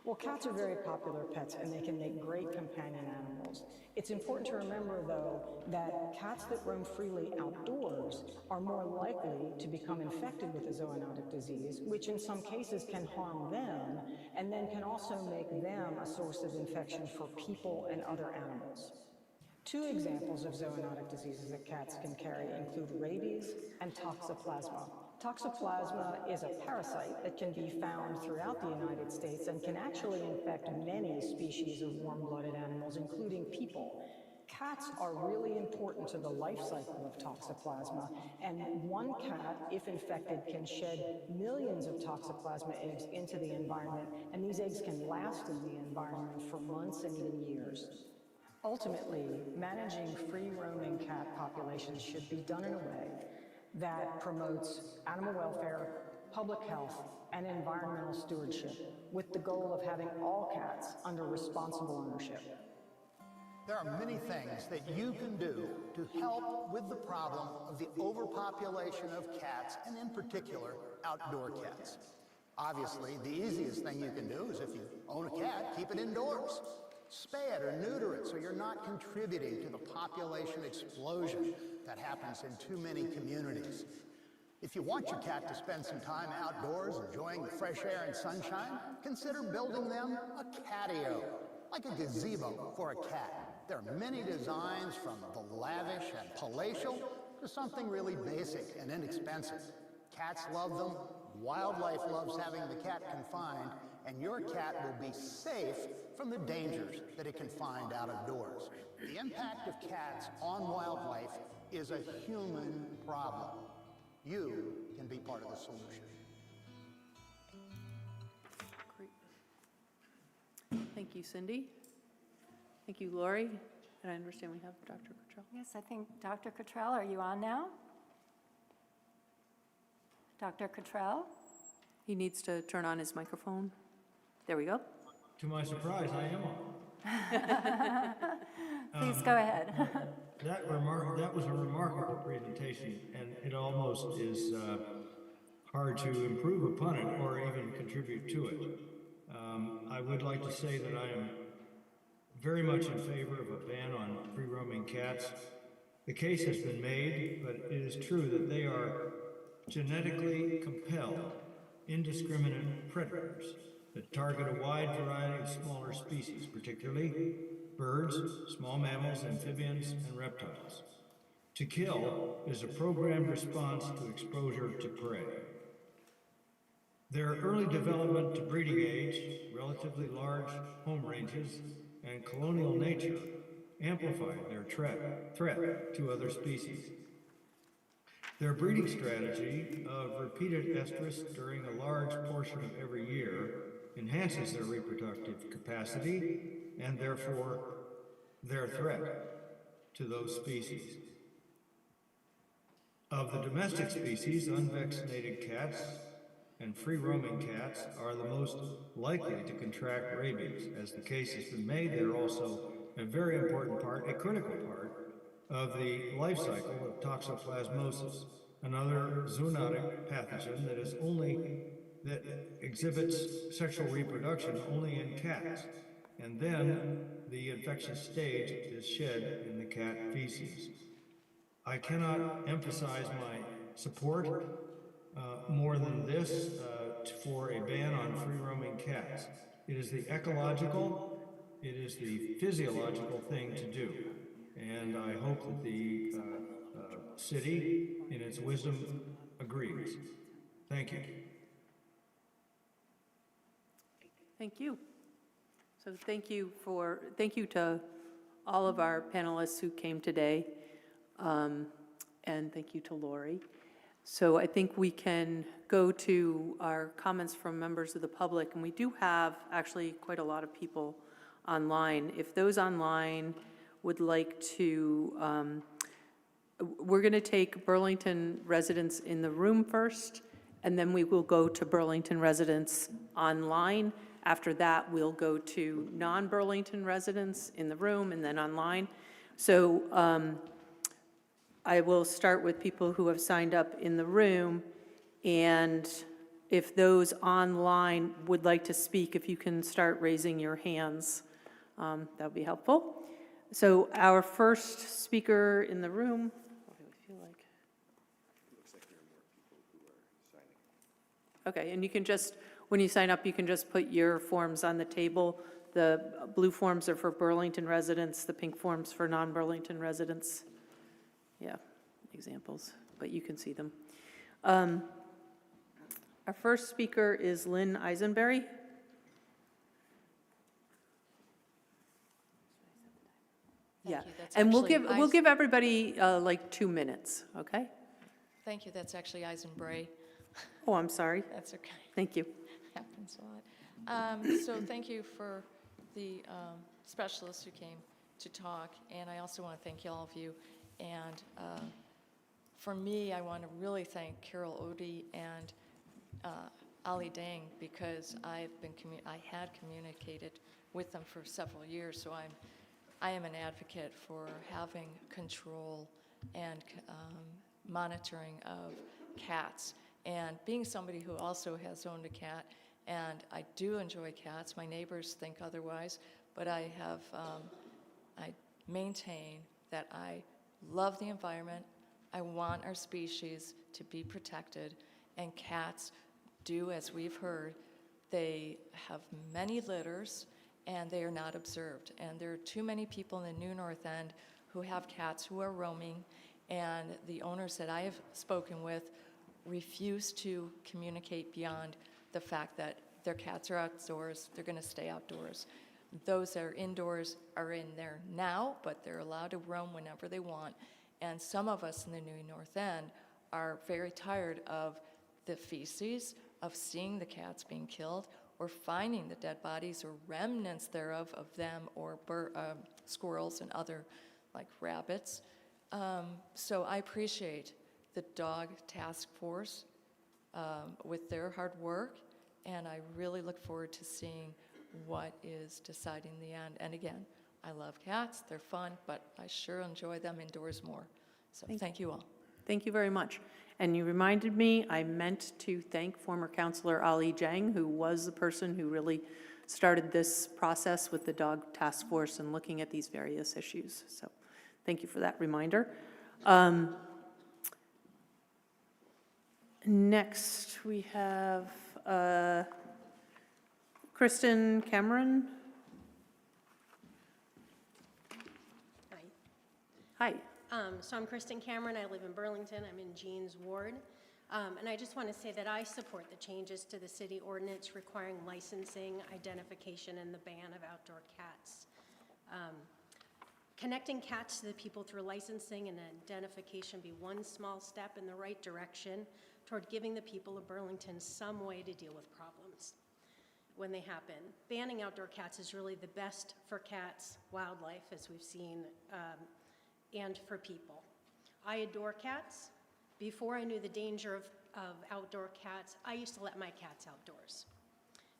Well, cats are very popular pets, and they can make great companion animals. It's important to remember, though, that cats that roam freely outdoors are more likely to become infected with a zoonotic disease, which in some cases can harm them, and then can also make them a source of infection for people and other animals. 2 examples of zoonotic diseases that cats can carry include rabies and toxoplasma. Toxoplasma is a parasite that can be found throughout the United States and can actually infect many species of warm-blooded animals, including people. Cats are really important to the life cycle of toxoplasma, and one cat, if infected, can shed millions of toxoplasma eggs into the environment, and these eggs can last in the environment for months and even years. Ultimately, managing free-roaming cat populations should be done in a way that promotes animal welfare, public health, and environmental stewardship, with the goal of having all cats under responsible ownership. There are many things that you can do to help with the problem of the overpopulation of cats, and in particular, outdoor cats. Obviously, the easiest thing you can do is if you own a cat, keep it indoors. Spay it or neuter it so you're not contributing to the population explosion that happens in too many communities. If you want your cat to spend some time outdoors enjoying the fresh air and sunshine, consider building them a catio, like a gazebo for a cat. There are many designs from the lavish and palatial to something really basic and inexpensive. Cats love them, wildlife loves having the cat confined, and your cat will be safe from the dangers that it can find out of doors. The impact of cats on wildlife is a human problem. You can be part of the solution. Great. Thank you, Cindy. Thank you, Lori. And I understand we have Dr. Cottrell. Yes, I think, Dr. Cottrell, are you on now? Dr. Cottrell? He needs to turn on his microphone. There we go. To my surprise, I am on. Please go ahead. That was a remarkable presentation, and it almost is hard to improve upon it or even contribute to it. I would like to say that I am very much in favor of a ban on free-roaming cats. The case has been made, but it is true that they are genetically compelled, indiscriminate predators that target a wide variety of smaller species, particularly birds, small mammals, amphibians, and reptiles. To kill is a programmed response to exposure to prey. Their early development to breeding age, relatively large home ranges, and colonial nature amplify their threat to other species. Their breeding strategy of repeated estrus during a large portion of every year enhances their reproductive capacity and therefore their threat to those species. Of the domestic species, unvaccinated cats and free-roaming cats are the most likely to contract rabies. As the case has been made, they're also a very important part, a critical part, of the life cycle of toxoplasmosis, another zoonotic pathogen that exhibits sexual reproduction only in cats, and then the infectious stage is shed in the cat feces. I cannot emphasize my support more than this for a ban on free-roaming cats. It is the ecological, it is the physiological thing to do, and I hope that the city, in its wisdom, agrees. Thank you. Thank you. So thank you to all of our panelists who came today, and thank you to Lori. So I think we can go to our comments from members of the public, and we do have actually quite a lot of people online. If those online would like to, we're going to take Burlington residents in the room first, and then we will go to Burlington residents online. After that, we'll go to non-Burlington residents in the room and then online. So I will start with people who have signed up in the room, and if those online would like to speak, if you can start raising your hands, that would be helpful. So our first speaker in the room, what do I feel like? Looks like there are more people who are signing. Okay, and you can just, when you sign up, you can just put your forms on the table. The blue forms are for Burlington residents, the pink forms for non-Burlington residents. Yeah, examples, but you can see them. Our first speaker is Lynn Eisenberry. Yeah, and we'll give everybody like 2 minutes, okay? Thank you. That's actually Eisenberry. Oh, I'm sorry. That's okay. Thank you. Happens a lot. So thank you for the specialists who came to talk, and I also want to thank all of you. And for me, I want to really thank Carol Odie and Ali Dang, because I had communicated with them for several years, so I am an advocate for having control and monitoring of cats. And being somebody who also has owned a cat, and I do enjoy cats, my neighbors think otherwise, but I maintain that I love the environment. I want our species to be protected, and cats do, as we've heard, they have many litters and they are not observed. And there are too many people in the New North End who have cats who are roaming, and the owners that I have spoken with refuse to communicate beyond the fact that their cats are outdoors, they're going to stay outdoors. Those that are indoors are in there now, but they're allowed to roam whenever they want. And some of us in the New North End are very tired of the feces, of seeing the cats being killed, or finding the dead bodies or remnants thereof of them, or squirrels and other, like rabbits. So I appreciate the dog task force with their hard work, and I really look forward to seeing what is deciding the end. And again, I love cats, they're fun, but I sure enjoy them indoors more. So thank you all. Thank you very much. And you reminded me, I meant to thank former Councillor Ali Jang, who was the person who really started this process with the dog task force and looking at these various issues. So thank you for that reminder. Next, we have Kristen Cameron. Hi. So I'm Kristen Cameron. I live in Burlington. I'm in Jean's ward. And I just want to say that I support the changes to the city ordinance requiring licensing, identification, and the ban of outdoor cats. Connecting cats to the people through licensing and identification be one small step in the right direction toward giving the people of Burlington some way to deal with problems when they happen. Banning outdoor cats is really the best for cats, wildlife, as we've seen, and for people. I adore cats. Before I knew the danger of outdoor cats, I used to let my cats outdoors.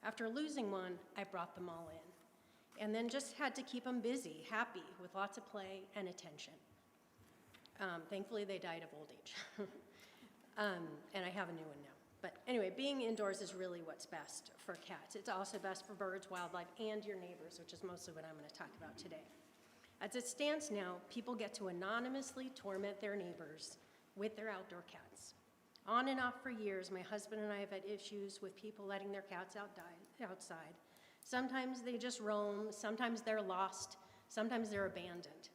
After losing one, I brought them all in, and then just had to keep them busy, happy, with lots of play and attention. Thankfully, they died of old age. And I have a new one now. But anyway, being indoors is really what's best for cats. It's also best for birds, wildlife, and your neighbors, which is mostly what I'm going to talk about today. As it stands now, people get to anonymously torment their neighbors with their outdoor cats. On and off for years, my husband and I have had issues with people letting their cats outside. Sometimes they just roam, sometimes they're lost, sometimes they're abandoned.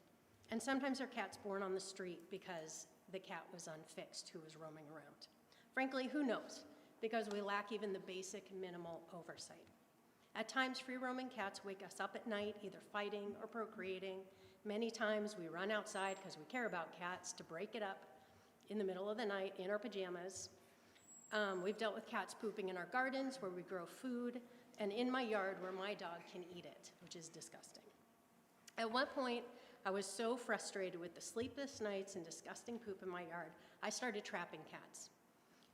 And sometimes their cat's born on the street because the cat was unfixed who was roaming around. Frankly, who knows? Because we lack even the basic minimal oversight. At times, free-roaming cats wake us up at night, either fighting or procreating. Many times, we run outside because we care about cats to break it up in the middle of the night in our pajamas. We've dealt with cats pooping in our gardens where we grow food, and in my yard where my dog can eat it, which is disgusting. At one point, I was so frustrated with the sleepless nights and disgusting poop in my yard, I started trapping cats.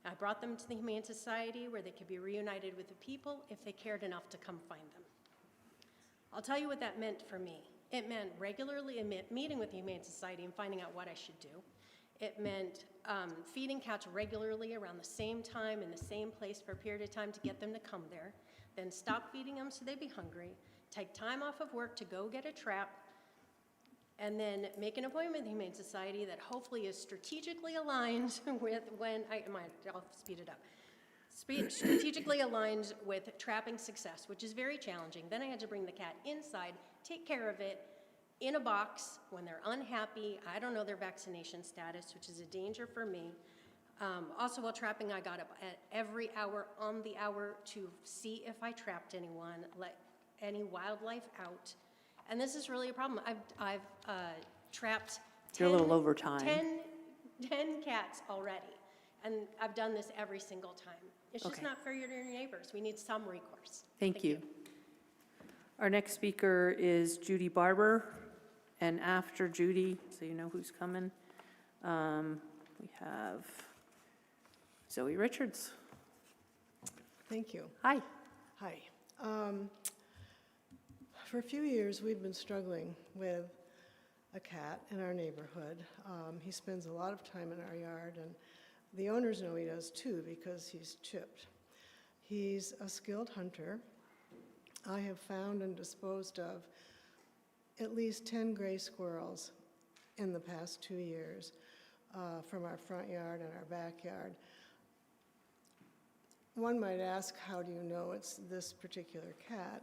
I brought them to the Humane Society where they could be reunited with the people if they cared enough to come find them. I'll tell you what that meant for me. It meant regularly meeting with the Humane Society and finding out what I should do. It meant feeding cats regularly around the same time in the same place for a period of time to get them to come there, then stop feeding them so they'd be hungry, take time off of work to go get a trap, and then make an appointment with the Humane Society that hopefully is strategically aligned with I'll speed it up. Strategically aligned with trapping success, which is very challenging. Then I had to bring the cat inside, take care of it in a box when they're unhappy. I don't know their vaccination status, which is a danger for me. Also, while trapping, I got up at every hour on the hour to see if I trapped anyone, let any wildlife out. And this is really a problem. I've trapped 10, You're a little over time. 10 cats already, and I've done this every single time. It's just not fair to your neighbors. We need some recourse. Thank you. Our next speaker is Judy Barber, and after Judy, so you know who's coming, we have Zoe Richards. Thank you. Hi. Hi. For a few years, we've been struggling with a cat in our neighborhood. He spends a lot of time in our yard, and The owners know he does too because he's chipped. He's a skilled hunter. I have found and disposed of at least 10 gray squirrels in the past 2 years from our front yard and our backyard. One might ask, how do you know it's this particular cat?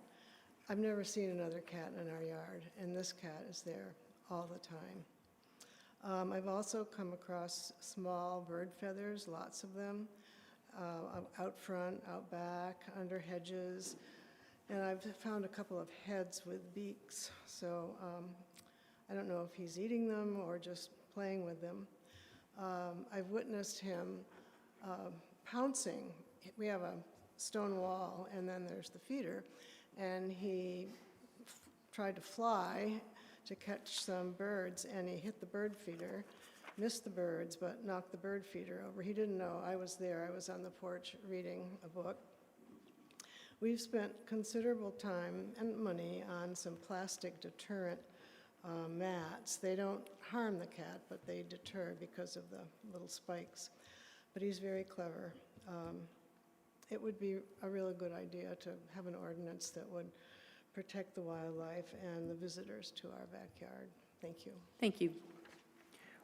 I've never seen another cat in our yard, and this cat is there all the time. I've also come across small bird feathers, lots of them, out front, out back, under hedges, and I've found a couple of heads with beaks, so I don't know if he's eating them or just playing with them. I've witnessed him pouncing. We have a stone wall, and then there's the feeder, and he tried to fly to catch some birds, and he hit the bird feeder, missed the birds, but knocked the bird feeder over. He didn't know I was there. I was on the porch reading a book. We've spent considerable time and money on some plastic deterrent mats. They don't harm the cat, but they deter because of the little spikes. But he's very clever. It would be a really good idea to have an ordinance that would protect the wildlife and the visitors to our backyard. Thank you. Thank you.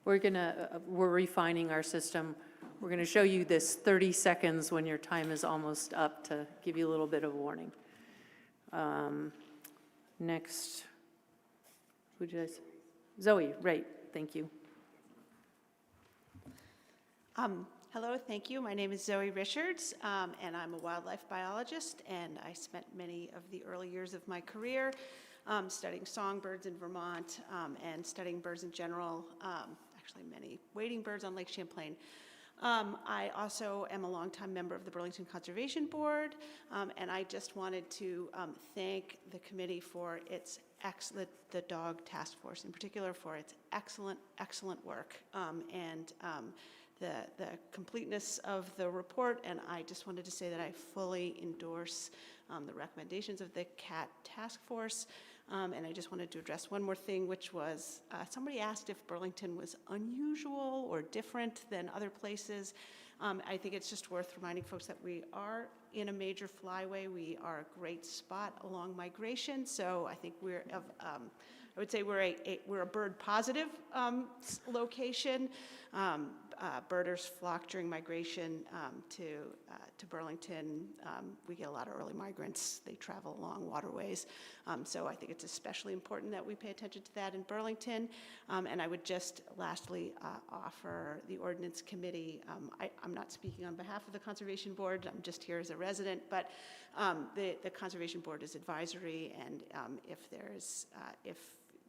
We're refining our system. We're going to show you this 30 seconds when your time is almost up to give you a little bit of warning. Next, who did I say? Zoe, right, thank you. Hello, thank you. My name is Zoe Richards, and I'm a wildlife biologist, and I spent many of the early years of my career studying songbirds in Vermont and studying birds in general, actually many wading birds on Lake Champlain. I also am a longtime member of the Burlington Conservation Board, and I just wanted to thank the committee for its the dog task force in particular for its excellent work and the completeness of the report, and I just wanted to say that I fully endorse the recommendations of the CAT task force. And I just wanted to address one more thing, which was somebody asked if Burlington was unusual or different than other places. I think it's just worth reminding folks that we are in a major flyway. We are a great spot along migration, so I think we're I would say we're a bird positive location. Birders flock during migration to Burlington. We get a lot of early migrants. They travel along waterways. So I think it's especially important that we pay attention to that in Burlington. And I would just lastly offer the Ordinance Committee. I'm not speaking on behalf of the Conservation Board. I'm just here as a resident. But the Conservation Board is advisory, and if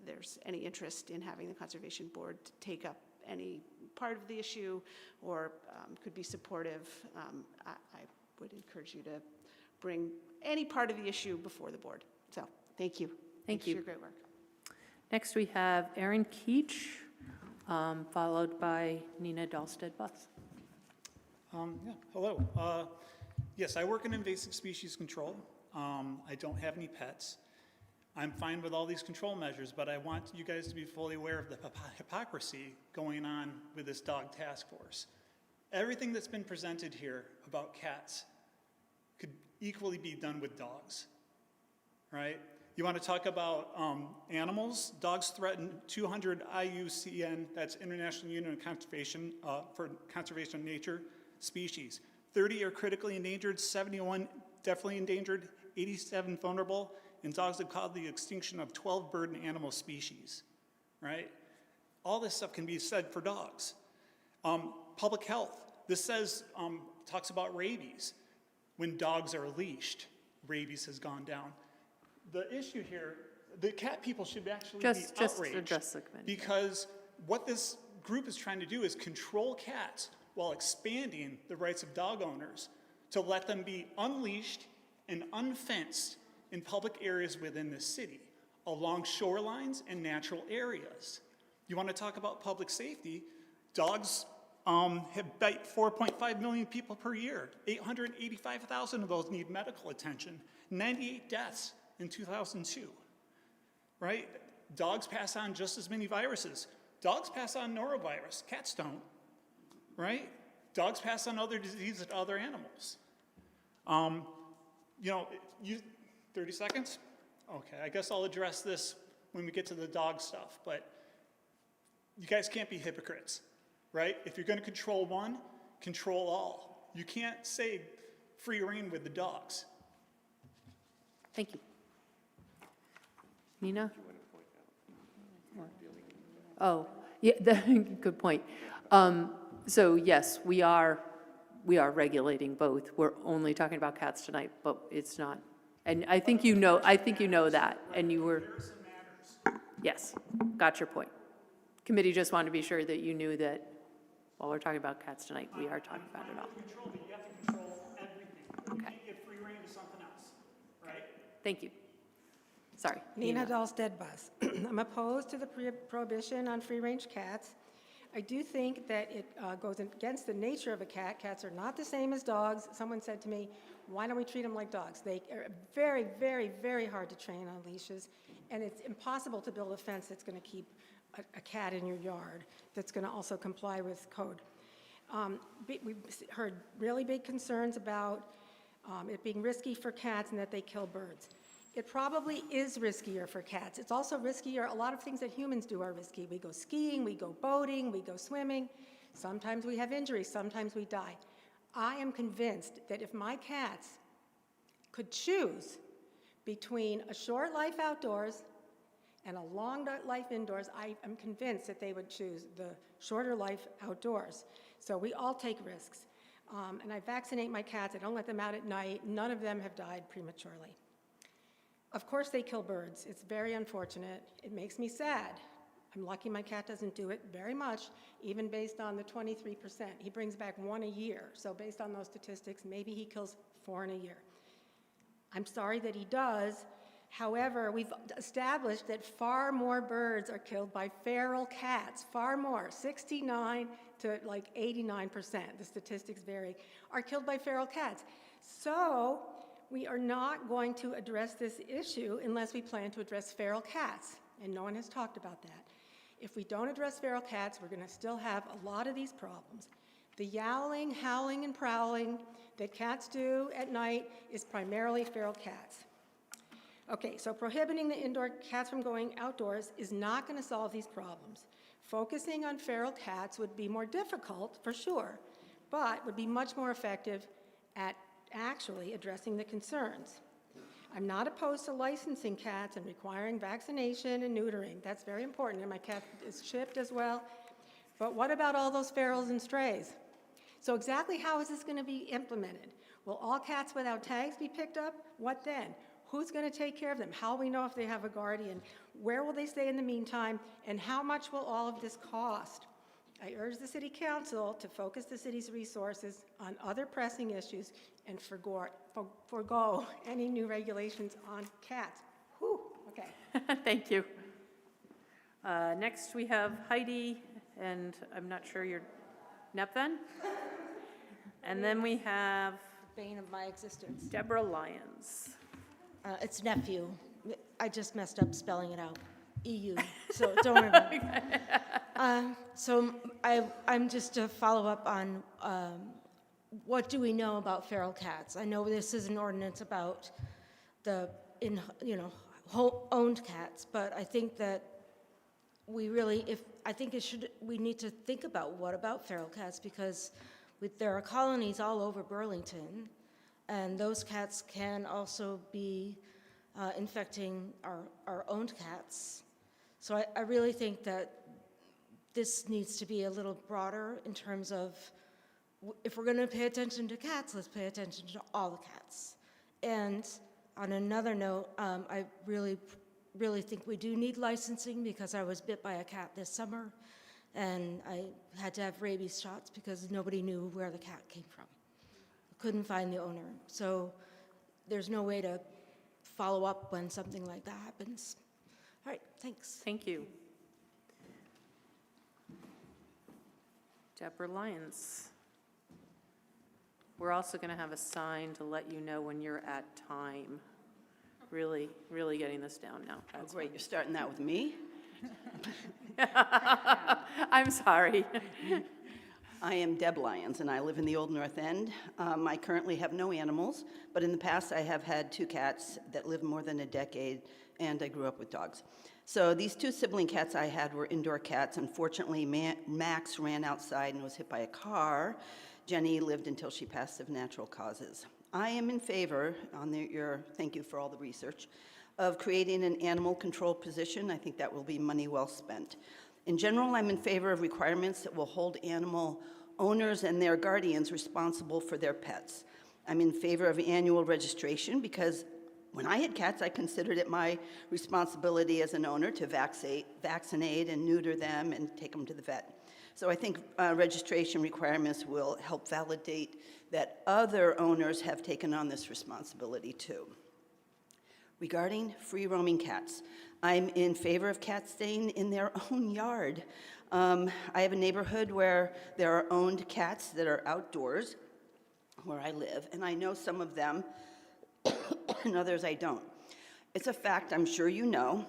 there's any interest in having the Conservation Board take up any part of the issue or could be supportive, I would encourage you to bring any part of the issue before the board. So thank you. Thank you. For your great work. Next we have Erin Keach, followed by Nina Dahlstead-Buss. Hello. Yes, I work in invasive species control. I don't have any pets. I'm fine with all these control measures, but I want you guys to be fully aware of the hypocrisy going on with this dog task force. Everything that's been presented here about cats could equally be done with dogs, right? You want to talk about animals? Dogs threaten 200 IUCN, that's International Union of Conservation for Conservation of Nature, species. 30 are critically endangered, 71 definitely endangered, 87 vulnerable, and dogs have caused the extinction of 12 bird and animal species, right? All this stuff can be said for dogs. Public health, this says, talks about rabies. When dogs are leashed, rabies has gone down. The issue here, the cat people should actually be outraged because what this group is trying to do is control cats while expanding the rights of dog owners to let them be unleashed and unfenced in public areas within the city, along shorelines and natural areas. You want to talk about public safety? Dogs have bite 4.5 million people per year. 885,000 of those need medical attention. 98 deaths in 2002, right? Dogs pass on just as many viruses. Dogs pass on norovirus, cats don't, right? dogs pass on other diseases to other animals. 30 seconds? Okay, I guess I'll address this when we get to the dog stuff, but you guys can't be hypocrites, right? If you're going to control one, control all. You can't say free rein with the dogs. Thank you. Nina? Oh, yeah, good point. So yes, we are regulating both. We're only talking about cats tonight, but it's not. And I think you know that, and you were, yes, got your point. Committee just wanted to be sure that you knew that while we're talking about cats tonight, we are talking about it all. Control, but you have to control everything. You can't give free rein to something else, right? Thank you. Sorry. Nina Dahlstedt-Bus. I'm opposed to the prohibition on free-range cats. I do think that it goes against the nature of a cat. Cats are not the same as dogs. Someone said to me, why don't we treat them like dogs? They are very, very, very hard to train on leashes, and it's impossible to build a fence that's going to keep a cat in your yard that's going to also comply with code. We've heard really big concerns about it being risky for cats and that they kill birds. It probably is riskier for cats. It's also riskier. A lot of things that humans do are risky. We go skiing, we go boating, we go swimming. Sometimes we have injuries, sometimes we die. I am convinced that if my cats could choose between a short life outdoors and a long life indoors, I am convinced that they would choose the shorter life outdoors. So we all take risks. And I vaccinate my cats. I don't let them out at night. None of them have died prematurely. Of course they kill birds. It's very unfortunate. It makes me sad. I'm lucky my cat doesn't do it very much, even based on the 23%. He brings back 1 a year. So based on those statistics, maybe he kills 4 in a year. I'm sorry that he does. However, we've established that far more birds are killed by feral cats, far more, 69 to like 89%, the statistics vary, are killed by feral cats. So we are not going to address this issue unless we plan to address feral cats, and no one has talked about that. If we don't address feral cats, we're going to still have a lot of these problems. The yowling, howling, and prowling that cats do at night is primarily feral cats. Okay, so prohibiting the indoor cats from going outdoors is not going to solve these problems. Focusing on feral cats would be more difficult, for sure, but would be much more effective at actually addressing the concerns. I'm not opposed to licensing cats and requiring vaccination and neutering. That's very important, and my cat is chipped as well. But what about all those ferals and strays? So exactly how is this going to be implemented? Will all cats without tags be picked up? What then? Who's going to take care of them? How will we know if they have a guardian? Where will they stay in the meantime? And how much will all of this cost? I urge the City Council to focus the city's resources on other pressing issues and forego any new regulations on cats. Whew, okay. Thank you. Next we have Heidi, and I'm not sure your Nepven. And then we have Bane of my existence. Deborah Lyons. It's nephew. I just messed up spelling it out. EU. So don't worry about it. So I'm just to follow up on what do we know about feral cats? I know this is an ordinance about the owned cats, but I think that we really, we need to think about what about feral cats, because there are colonies all over Burlington, and those cats can also be infecting our owned cats. So I really think that this needs to be a little broader in terms of, if we're going to pay attention to cats, let's pay attention to all the cats. And on another note, I really think we do need licensing, because I was bit by a cat this summer, and I had to have rabies shots because nobody knew where the cat came from. Couldn't find the owner. So there's no way to follow up when something like that happens. All right, thanks. Thank you. Deborah Lyons. We're also going to have a sign to let you know when you're at time. Really, really getting this down now. Oh, great, you're starting that with me? I'm sorry. I am Deb Lyons, and I live in the Old North End. I currently have no animals, but in the past I have had 2 cats that lived more than a decade, and I grew up with dogs. So these 2 sibling cats I had were indoor cats. Unfortunately, Max ran outside and was hit by a car. Jenny lived until she passed of natural causes. I am in favor, thank you for all the research, of creating an animal control position. I think that will be money well spent. In general, I'm in favor of requirements that will hold animal owners and their guardians responsible for their pets. I'm in favor of annual registration because when I had cats, I considered it my responsibility as an owner to vaccinate and neuter them and take them to the vet. So I think registration requirements will help validate that other owners have taken on this responsibility too. Regarding free-roaming cats, I'm in favor of cats staying in their own yard. I have a neighborhood where there are owned cats that are outdoors where I live, and I know some of them and others I don't. It's a fact, I'm sure you know,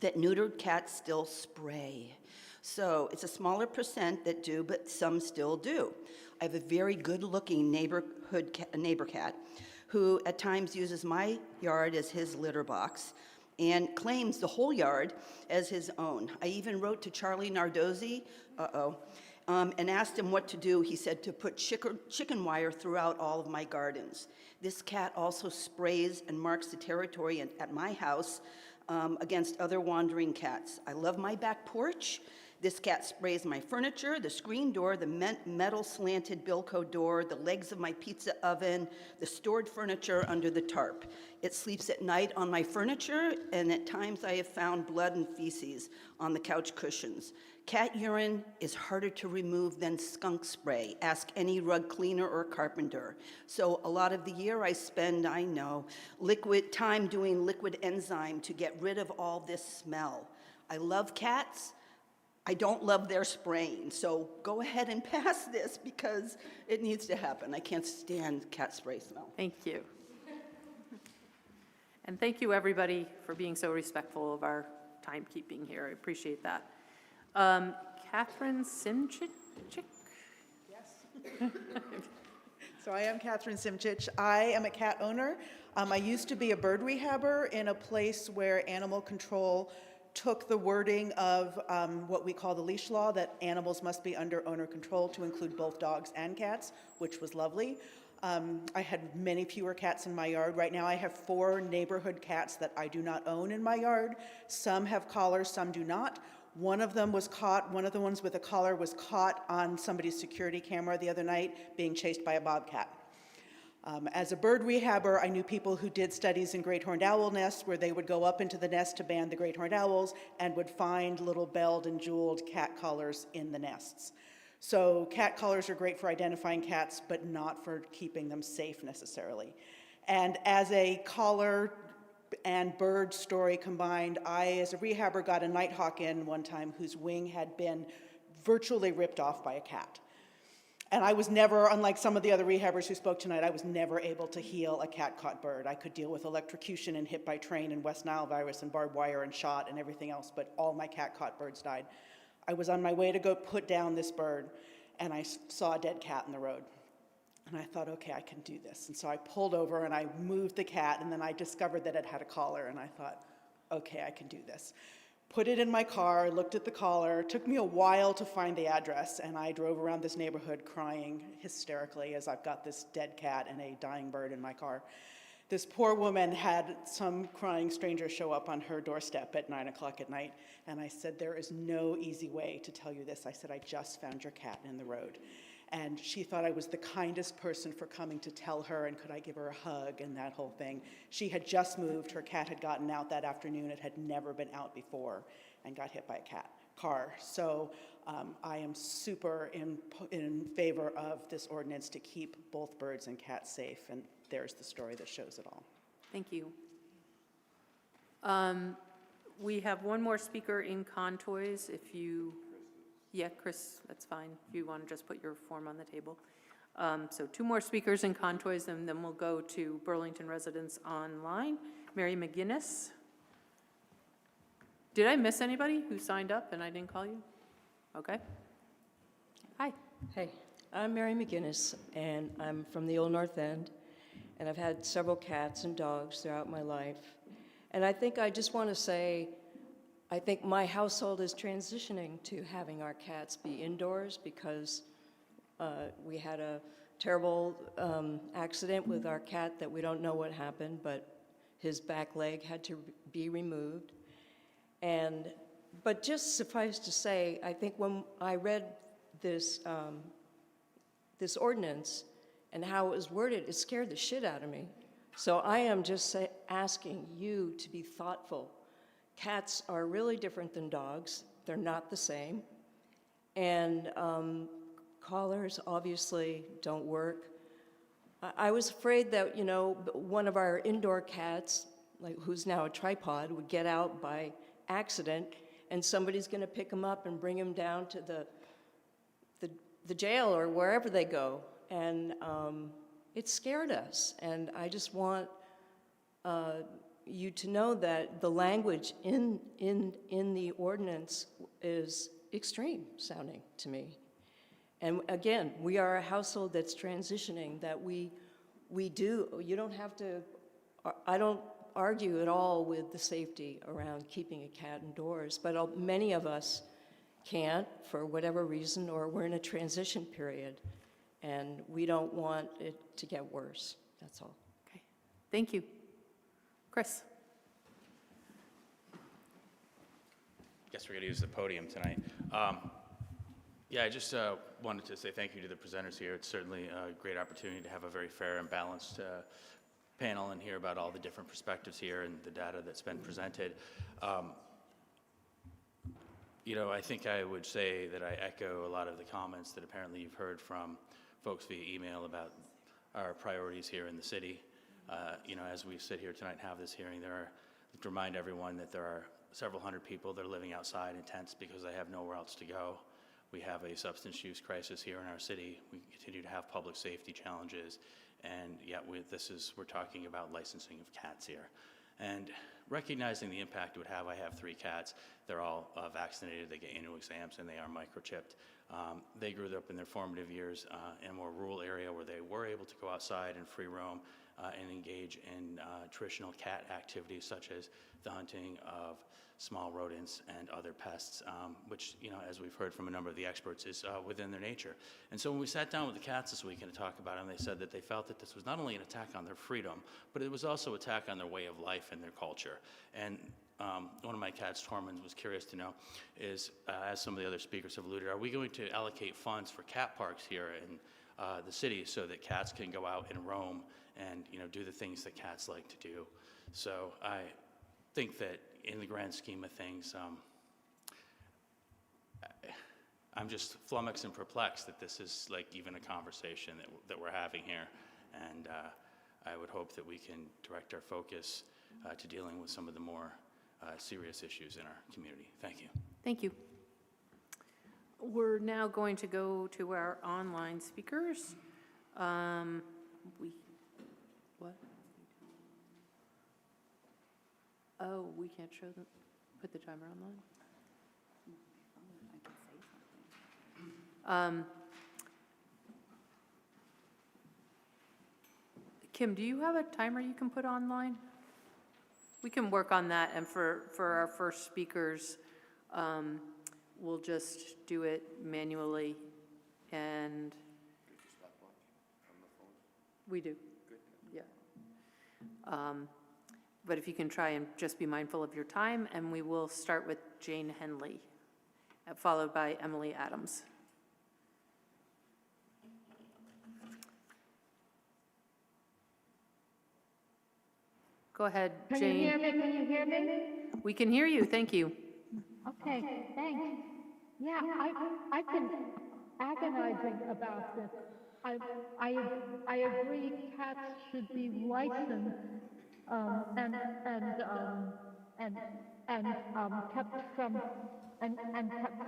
that neutered cats still spray. So it's a smaller percent that do, but some still do. I have a very good-looking neighbor cat who at times uses my yard as his litter box and claims the whole yard as his own. I even wrote to Charlie Nardozzi, and asked him what to do. He said to put chicken wire throughout all of my gardens. This cat also sprays and marks the territory at my house against other wandering cats. I love my back porch. This cat sprays my furniture, the screen door, the metal slanted Bilco door, the legs of my pizza oven, the stored furniture under the tarp. It sleeps at night on my furniture, and at times I have found blood and feces on the couch cushions. Cat urine is harder to remove than skunk spray. Ask any rug cleaner or carpenter. So a lot of the year I spend, I know, time doing liquid enzyme to get rid of all this smell. I love cats. I don't love their spraying, so go ahead and pass this because it needs to happen. I can't stand cat spray smell. Thank you. And thank you, everybody, for being so respectful of our timekeeping here. I appreciate that. Catherine Simchich? Yes. So I am Catherine Simchich. I am a cat owner. I used to be a bird rehabber in a place where animal control took the wording of what we call the leash law, that animals must be under owner control to include both dogs and cats, which was lovely. I had many fewer cats in my yard. Right now I have 4 neighborhood cats that I do not own in my yard. Some have collars, some do not. One of them was caught, one of the ones with a collar was caught on somebody's security camera the other night being chased by a bobcat. As a bird rehabber, I knew people who did studies in great horned owl nests where they would go up into the nest to band the great horned owls and would find little belled and jeweled cat collars in the nests. So cat collars are great for identifying cats, but not for keeping them safe necessarily. And as a collar and bird story combined, I, as a rehabber, got a nighthawk in one time whose wing had been virtually ripped off by a cat. And I was never, unlike some of the other rehabbers who spoke tonight, I was never able to heal a cat-caught bird. I could deal with electrocution and hit by train and West Nile virus and barbed wire and shot and everything else, but all my cat-caught birds died. I was on my way to go put down this bird, and I saw a dead cat in the road. And I thought, okay, I can do this. And so I pulled over and I moved the cat, and then I discovered that it had a collar, and I thought, okay, I can do this. Put it in my car, looked at the collar. It took me a while to find the address, and I drove around this neighborhood crying hysterically as I've got this dead cat and a dying bird in my car. This poor woman had some crying stranger show up on her doorstep at 9 o'clock at night, and I said, there is no easy way to tell you this. I said, I just found your cat in the road. And she thought I was the kindest person for coming to tell her, and could I give her a hug and that whole thing. She had just moved. Her cat had gotten out that afternoon. It had never been out before and got hit by a car. So I am super in favor of this ordinance to keep both birds and cats safe, and there's the story that shows it all. Thank you. We have one more speaker in Contoys. If you... Yeah, Chris, that's fine, if you want to just put your form on the table. So 2 more speakers in Contoys, and then we'll go to Burlington residents online. Mary McGinnis. Did I miss anybody who signed up and I didn't call you? Okay. Hi. Hey, I'm Mary McGinnis, and I'm from the Old North End, and I've had several cats and dogs throughout my life. And I think I just want to say, I think my household is transitioning to having our cats be indoors because we had a terrible accident with our cat that we don't know what happened, but his back leg had to be removed. But just suffice to say, I think when I read this ordinance and how it was worded, it scared the shit out of me. So I am just asking you to be thoughtful. Cats are really different than dogs. They're not the same. And collars obviously don't work. I was afraid that, you know, one of our indoor cats, like who's now a tripod, would get out by accident and somebody's gonna pick him up and bring him down to the jail or wherever they go. And it scared us. And I just want you to know that the language in the ordinance is extreme sounding to me. And again, we are a household that's transitioning, that we do, you don't have to, I don't argue at all with the safety around keeping a cat indoors, but many of us can't for whatever reason, or we're in a transition period, and we don't want it to get worse, that's all. Okay, thank you. Chris. Guess we're going to use the podium tonight. Yeah, I just wanted to say thank you to the presenters here. It's certainly a great opportunity to have a very fair and balanced panel and hear about all the different perspectives here and the data that's been presented. You know, I think I would say that I echo a lot of the comments that apparently you've heard from folks via email about our priorities here in the city. You know, as we sit here tonight and have this hearing, to remind everyone that there are several hundred people that are living outside in tents because they have nowhere else to go. We have a substance use crisis here in our city. We continue to have public safety challenges, and yet we're talking about licensing of cats here. And recognizing the impact it would have, I have 3 cats. They're all vaccinated, they get annual exams, and they are microchipped. They grew up in their formative years in a more rural area where they were able to go outside and free roam and engage in traditional cat activities such as the hunting of small rodents and other pests, which, you know, as we've heard from a number of the experts, is within their nature. And so when we sat down with the cats this weekend to talk about them, they said that they felt that this was not only an attack on their freedom, but it was also an attack on their way of life and their culture. And one of my cats, Tormund, was curious to know is, as some of the other speakers have alluded, are we going to allocate funds for cat parks here in the city so that cats can go out and roam and, you know, do the things that cats like to do? So I think that in the grand scheme of things, I'm just flummoxed and perplexed that this is like even a conversation that we're having here. And I would hope that we can direct our focus to dealing with some of the more serious issues in our community. Thank you. Thank you. We're now going to go to our online speakers. What? Oh, we can't show them, put the timer online? Kim, do you have a timer you can put online? We can work on that, and for our first speakers, we'll just do it manually, and we do. Yeah. But if you can try and just be mindful of your time, and we will start with Jane Henley, followed by Emily Adams. Go ahead, Jane. Can you hear me? Can you hear me? We can hear you, thank you. Okay, thanks. Yeah, I've been agonizing about this. I agree cats should be licensed and kept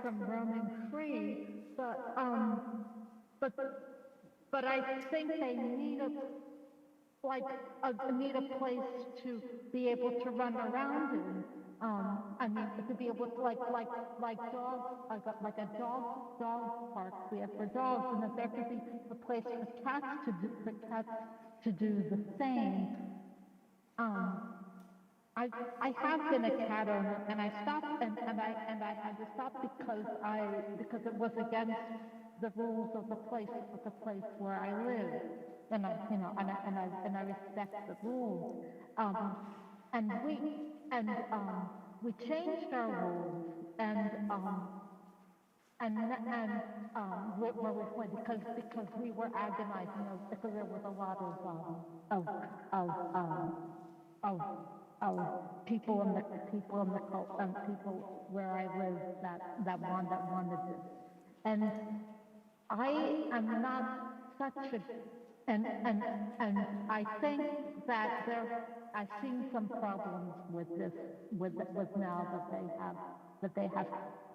from roaming free, but I think they need need a place to be able to run around in. I mean, to be able to like dogs, like a dog park there for dogs, and if there could be a place for cats to do the same. I have been a cat owner, and I stopped, and I had to stop because it was against the rules of the place where I live, and I respect the rules. And we changed our rules, where we went because we were agonizing because there was a lot of people in the people where I live that wanted this, and I am not such a and I think that I've seen some problems with this with now that they have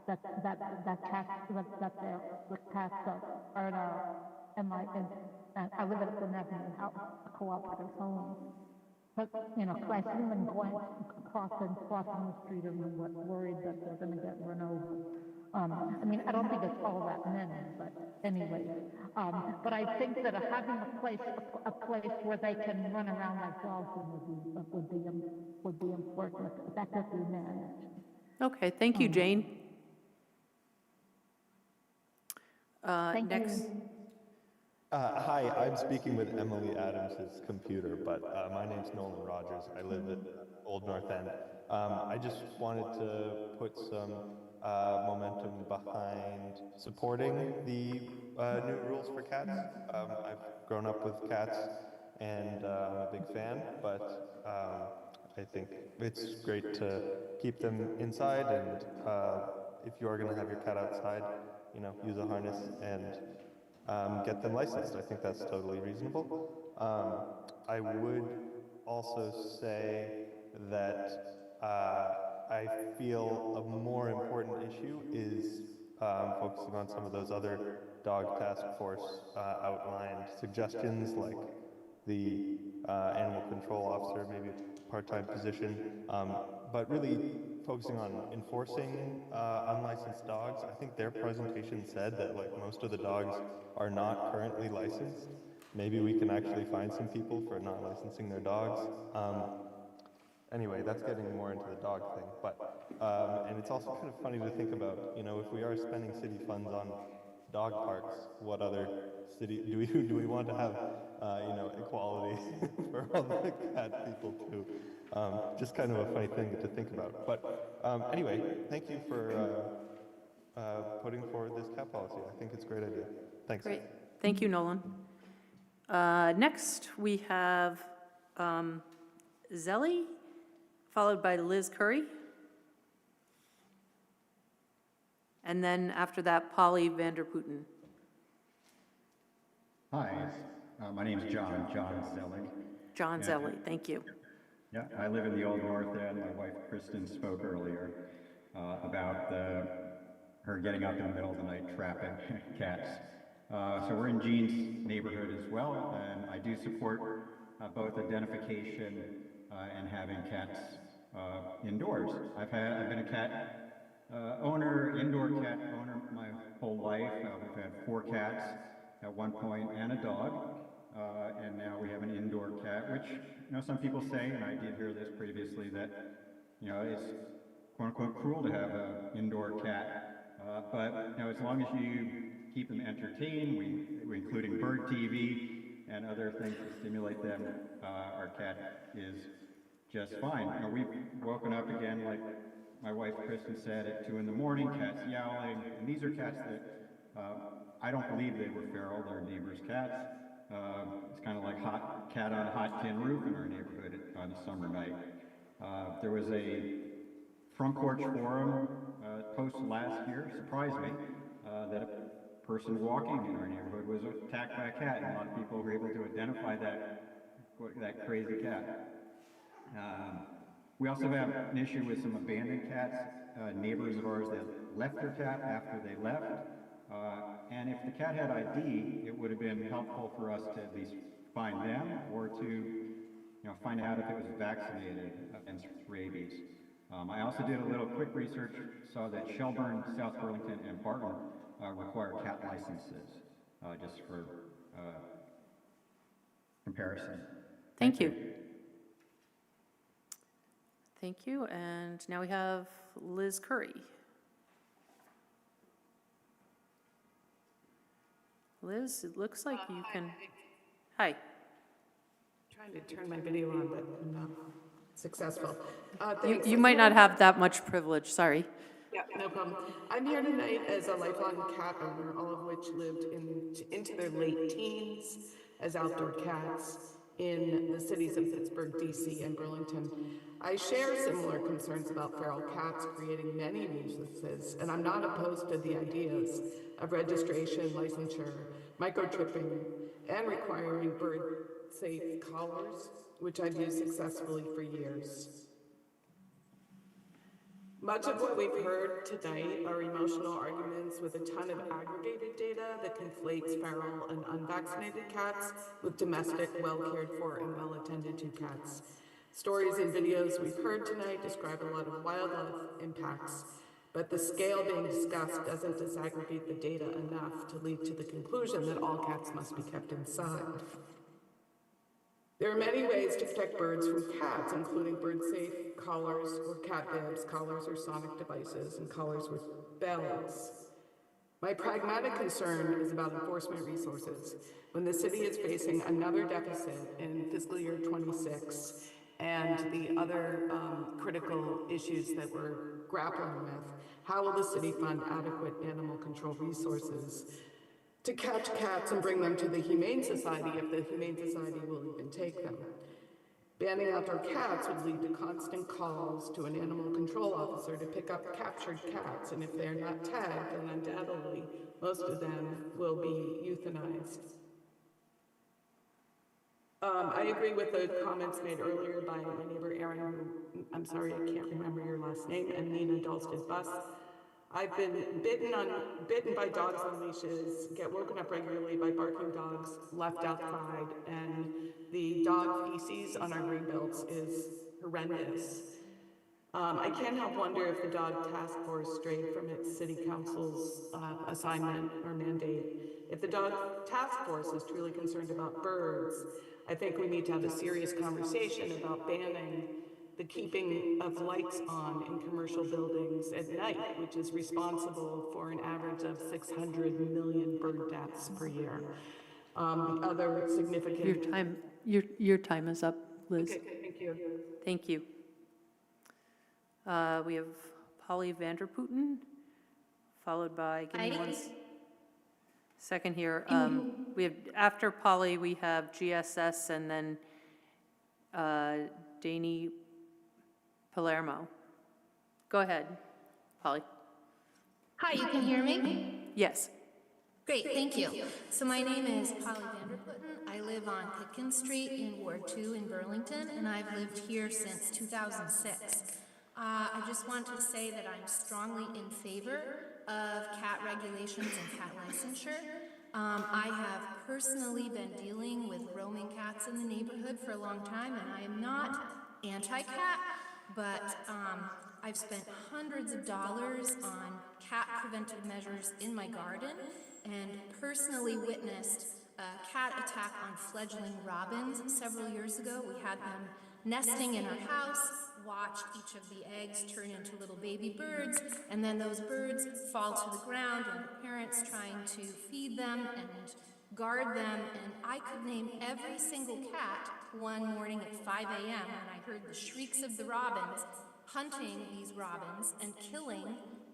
that the cats are in our and I live at an a cooperative home. But, cause I see them going, crossing the street and I'm worried that they're gonna get run over. I mean, I don't think it's all that many, but anyway. But I think that having a place where they can run around like dogs would be important, if that could be managed. Okay, thank you, Jane. Thank Next. you. Hi, I'm speaking with Emily Adams's computer, but my name's Nolan Rogers. I live at Old North End. I just wanted to put some momentum behind supporting the new rules for cats. I've grown up with cats, and I'm a big fan, but I think it's great to keep them inside, and if you are going to have your cat outside, use a harness and get them licensed. I think that's totally reasonable. I would also say that I feel a more important issue is focusing on some of those other dog task force outlined suggestions, like the animal control officer, maybe a part-time position, but really focusing on enforcing unlicensed dogs. I think their presentation said that most of the dogs are not currently licensed. Maybe we can actually find some people for not licensing their dogs. Anyway, that's getting more into the dog thing, but and it's also kind of funny to think about, if we are spending city funds on dog parks, what other city do we want to have equality for all the cat people too? Just kind of a funny thing to think about. But anyway, thank you for putting forward this cat policy. I think it's a great idea. Thanks. Great. Thank you, Nolan. Next, we have Zelly, followed by Liz Curry. And then after that, Polly Vanderputten. Hi, my name is John Zellig. John Zelly, thank you. Yeah, I live in the Old North End. My wife Kristen spoke earlier about her getting up in the middle of the night trapping cats. So we're in Jean's neighborhood as well, and I do support both identification and having cats indoors. I've been a cat indoor cat owner my whole life. We've had 4 cats at one point and a dog, and now we have an indoor cat, which some people say, and I did hear this previously, that it's quote unquote cruel to have an indoor cat, but as long as you keep them entertained, we including bird TV and other things to stimulate them, our cat is just fine. We've woken up again, like my wife Kristen said, at 2 in the morning, cats yowling, and these are cats that I don't believe they were feral. They're neighbors' cats. It's kind of like cat on a hot tin roof in our neighborhood on a summer night. There was a front porch forum post last year, surprised me, that a person walking in our neighborhood was attacked by a cat, and a lot of people were able to identify that crazy cat. We also have an issue with some abandoned cats, neighbors of ours that left their cat after they left. And if the cat had ID, it would have been helpful for us to at least find them or to find out if it was vaccinated against rabies. I also did a little quick research, saw that Shelburne, South Burlington, and Barton require cat licenses, just for comparison. Thank you. Thank you, and now we have Liz Curry. Liz, it looks like you can, hi. Trying to turn my video on, but I'm not successful. You Thanks. might not have that much privilege, sorry. Yeah, no problem. I'm here tonight as a lifelong cat owner, all of which lived into their late teens as outdoor cats in the cities of Pittsburgh, DC, and Burlington. I share similar concerns about feral cats creating many nuisances, and I'm not opposed to the ideas of registration, licensure, microchipping, and requiring bird-safe collars, which I've used successfully for years. Much of what we've heard tonight are emotional arguments with a ton of aggregated data that conflates feral and unvaccinated cats with domestic, well-cared for, and well-attended to cats. Stories and videos we've heard tonight describe a lot of wildlife impacts, but the scale being discussed doesn't disaggregate the data enough to lead to the conclusion that all cats must be kept inside. There are many ways to protect birds from cats, including bird-safe collars or cat bibs, collars or sonic devices, and collars with bells. My pragmatic concern is about enforcement resources. When the city is facing another deficit in fiscal year 26 and the other critical issues that we're grappling with, how will the city fund adequate animal control resources to catch cats and bring them to the Humane Society if the Humane Society will even take them? Banning outdoor cats would lead to constant calls to an animal control officer to pick up captured cats, and if they're not tagged, then undoubtedly most of them will be euthanized. I agree with the comments made earlier by my neighbor Erin, who, I'm sorry, I can't remember your last name, and Nina Dalsted-Buss. I've been bitten by dogs on leashes, get woken up regularly by barking dogs left outside, and the dog feces on our green belts is horrendous. I can't help wonder if the dog task force strayed from its city council's assignment or mandate. If the dog task force is truly concerned about birds, I think we need to have a serious conversation about banning the keeping of lights on in commercial buildings at night, which is responsible for an average of 600 million bird deaths per year. The other significant... Your time is up, Liz. Okay, thank you. Thank you. We have Polly Vanderputten, followed by, give me one second here. We have, after Polly, we have GSS and then Danny Palermo. Go ahead, Polly. Hi, you can hear me? Yes. Great, thank you. So my name is Polly Vanderputten. I live on Pitkin Street in Ward 2 in Burlington, and I've lived here since 2006. I just want to say that I'm strongly in favor of cat regulations and cat licensure. I have personally been dealing with roaming cats in the neighborhood for a long time, and I am not anti-cat, but I've spent hundreds of dollars on cat preventive measures in my garden and personally witnessed a cat attack on fledgling robins several years ago. We had them nesting in our house, watched each of the eggs turn into little baby birds, and then those birds fall to the ground and the parents trying to feed them and guard them, and I could name every single cat one morning at 5 a.m. when I heard the shrieks of the robins hunting these robins and killing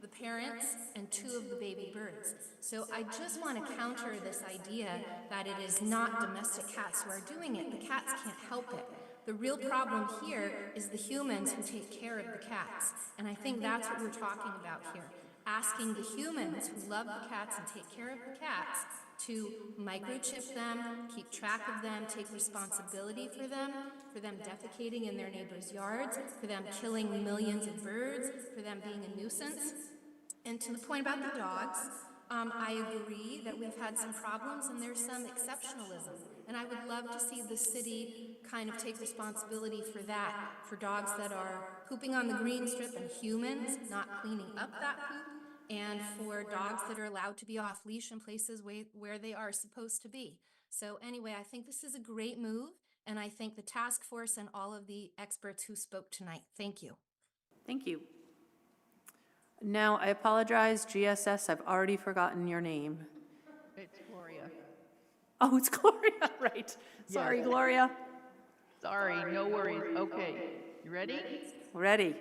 the parents and 2 of the baby birds. So I just want to counter this idea that it is not domestic cats who are doing it. The cats can't help it. The real problem here is the humans who take care of the cats. And I think that's what we're talking about here. Asking the humans who love the cats and take care of the cats to microchip them, keep track of them, take responsibility for them defecating in their neighbors' yards, for them killing millions of birds, for them being a nuisance. And to the point about the dogs, I agree that we've had some problems and there's some exceptionalism. And I would love to see the city kind of take responsibility for that, for dogs that are pooping on the green strip and humans not cleaning up that poop, and for dogs that are allowed to be off leash in places where they are supposed to be. So anyway, I think this is a great move, and I thank the task force and all of the experts who spoke tonight. Thank you. Thank you. Now, I apologize, GSS, I've already forgotten your name. It's Gloria. Oh, it's Gloria, right. Sorry, Yes. Gloria. Sorry, no worries. Okay, you ready? Ready.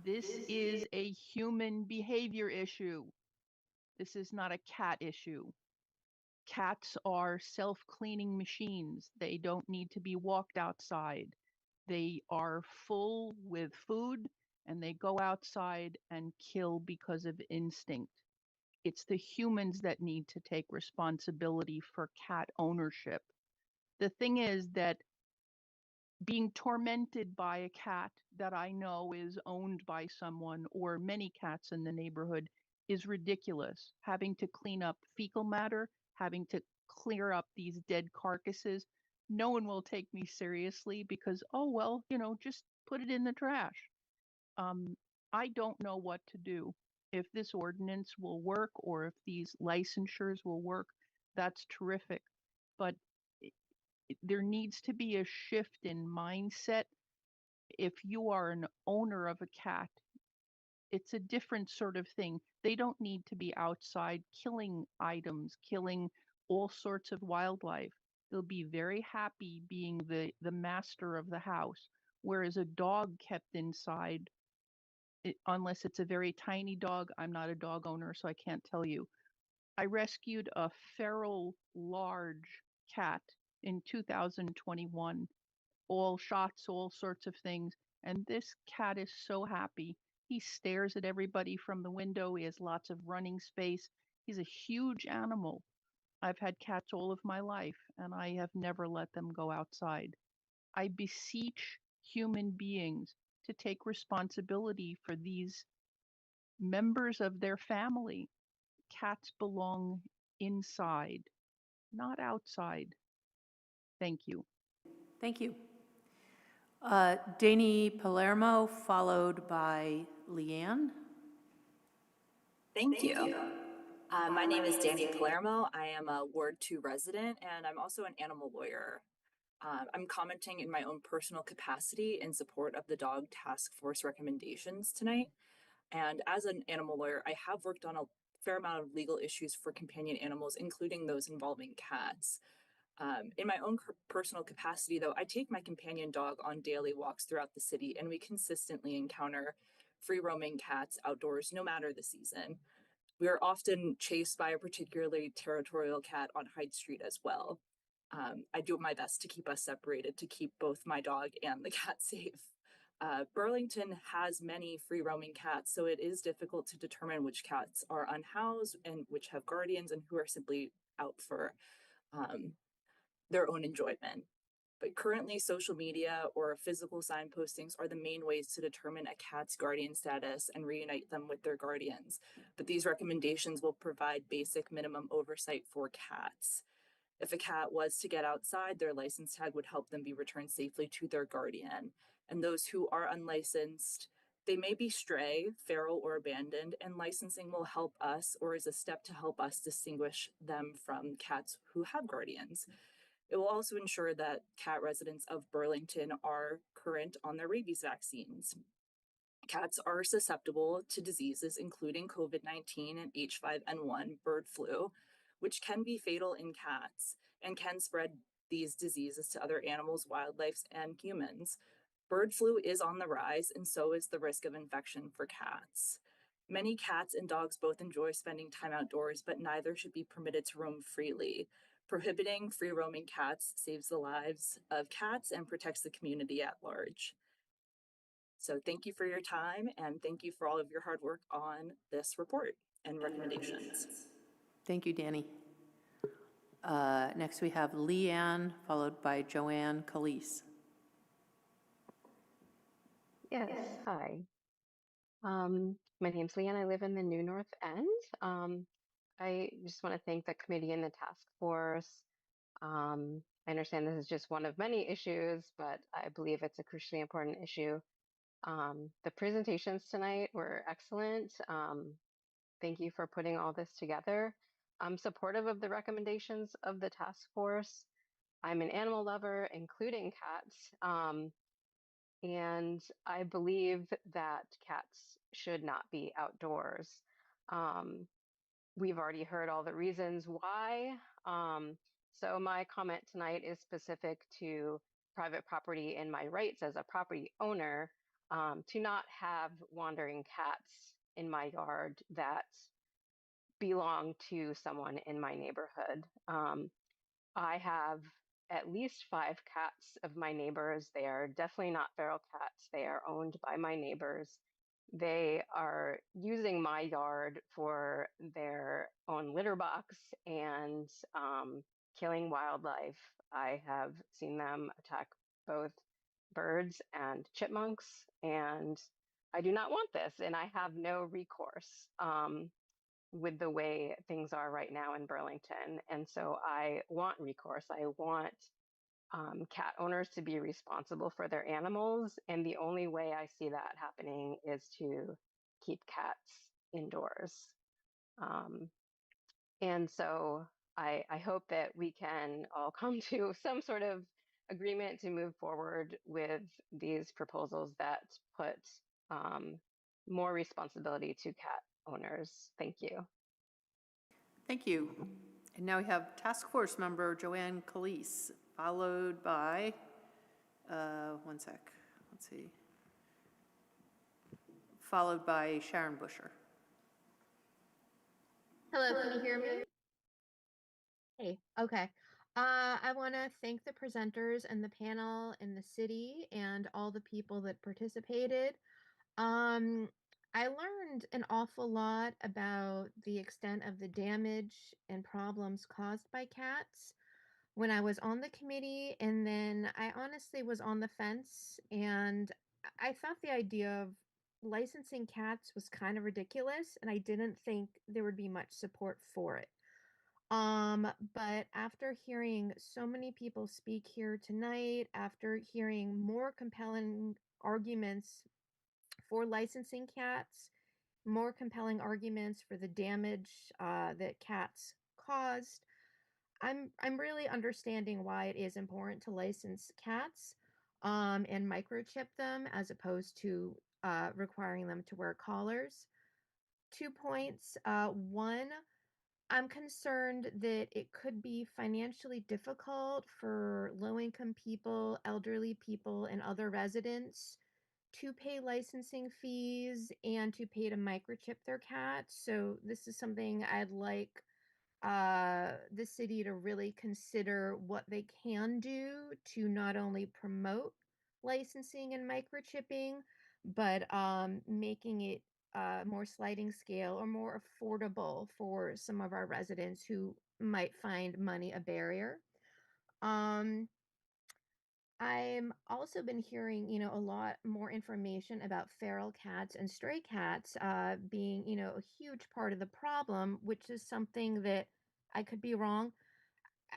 This is a human behavior issue. This is not a cat issue. Cats are self-cleaning machines. They don't need to be walked outside. They are full with food and they go outside and kill because of instinct. It's the humans that need to take responsibility for cat ownership. The thing is that being tormented by a cat that I know is owned by someone or many cats in the neighborhood is ridiculous. Having to clean up fecal matter, having to clear up these dead carcasses, no one will take me seriously because, oh, well, just put it in the trash. I don't know what to do. If this ordinance will work or if these licensures will work, that's terrific. But there needs to be a shift in mindset. If you are an owner of a cat, it's a different sort of thing. They don't need to be outside killing items, killing all sorts of wildlife. They'll be very happy being the master of the house. Whereas a dog kept inside, unless it's a very tiny dog, I'm not a dog owner, so I can't tell you. I rescued a feral large cat in 2021, all shots, all sorts of things. And this cat is so happy. He stares at everybody from the window. He has lots of running space. He's a huge animal. I've had cats all of my life, and I have never let them go outside. I beseech human beings to take responsibility for these members of their family. Cats belong inside, not outside. Thank you. Thank you. Dani Palermo, followed by Leanne. Thank you. My name is Dani Palermo. I am a Ward 2 resident, and I'm also an animal lawyer. I'm commenting in my own personal capacity in support of the Dog Task Force recommendations tonight. And as an animal lawyer, I have worked on a fair amount of legal issues for companion animals, including those involving cats. In my own personal capacity, though, I take my companion dog on daily walks throughout the city, and we consistently encounter free-roaming cats outdoors, no matter the season. We are often chased by a particularly territorial cat on Hyde Street as well. I do my best to keep us separated, to keep both my dog and the cat safe. Burlington has many free-roaming cats, so it is difficult to determine which cats are unhoused and which have guardians and who are simply out for their own enjoyment. But currently, social media or physical sign postings are the main ways to determine a cat's guardian status and reunite them with their guardians. But these recommendations will provide basic minimum oversight for cats. If a cat was to get outside, their license tag would help them be returned safely to their guardian. And those who are unlicensed, they may be stray, feral, or abandoned, and licensing will help us, or is a step to help us distinguish them from cats who have guardians. It will also ensure that cat residents of Burlington are current on their rabies vaccines. Cats are susceptible to diseases including COVID-19 and H5N1 bird flu, which can be fatal in cats and can spread these diseases to other animals, wildlife, and humans. Bird flu is on the rise, and so is the risk of infection for cats. Many cats and dogs both enjoy spending time outdoors, but neither should be permitted to roam freely. Prohibiting free-roaming cats saves the lives of cats and protects the community at large. So thank you for your time, and thank you for all of your hard work on this report and recommendations. Thank you, Dani. Next, we have Leanne, followed by Joanne Calise. Yes, hi. My name's Leanne. I live in the New North End. I just want to thank the committee and the task force. I understand this is just one of many issues, but I believe it's a crucially important issue The presentations tonight were excellent. Thank you for putting all this together. I'm supportive of the recommendations of the task force. I'm an animal lover, including cats, and I believe that cats should not be outdoors. We've already heard all the reasons why. So my comment tonight is specific to private property and my rights as a property owner to not have wandering cats in my yard that belong to someone in my neighborhood. I have at least 5 cats of my neighbors. They are definitely not feral cats. They are owned by my neighbors. They are using my yard for their own litter box and killing wildlife. I have seen them attack both birds and chipmunks, and I do not want this, and I have no recourse. With the way things are right now in Burlington. And so I want recourse. I want cat owners to be responsible for their animals. And the only way I see that happening is to keep cats indoors. And so I hope that we can all come to some sort of agreement to move forward with these proposals that put more responsibility to cat owners. Thank you. Thank you. And now we have Task Force Member Joanne Calise, followed by, one sec, let's see, followed by Sharon Busher. Hello, can you hear me? Hey, okay. I want to thank the presenters and the panel and the city and all the people that participated. I learned an awful lot about the extent of the damage and problems caused by cats when I was on the committee, and then I honestly was on the fence, and I thought the idea of licensing cats was kind of ridiculous, and I didn't think there would be much support for it. But after hearing so many people speak here tonight, after hearing more compelling arguments for licensing cats, more compelling arguments for the damage that cats caused, I'm really understanding why it is important to license cats and microchip them as opposed to requiring them to wear collars. 2 points. One, I'm concerned that it could be financially difficult for low-income people, elderly people, and other residents to pay licensing fees and to pay to microchip their cats. So this is something I'd like the city to really consider what they can do to not only promote licensing and microchipping, but making it more sliding scale or more affordable for some of our residents who might find money a barrier. I'm also been hearing, a lot more information about feral cats and stray cats being, a huge part of the problem, which is something that I could be wrong.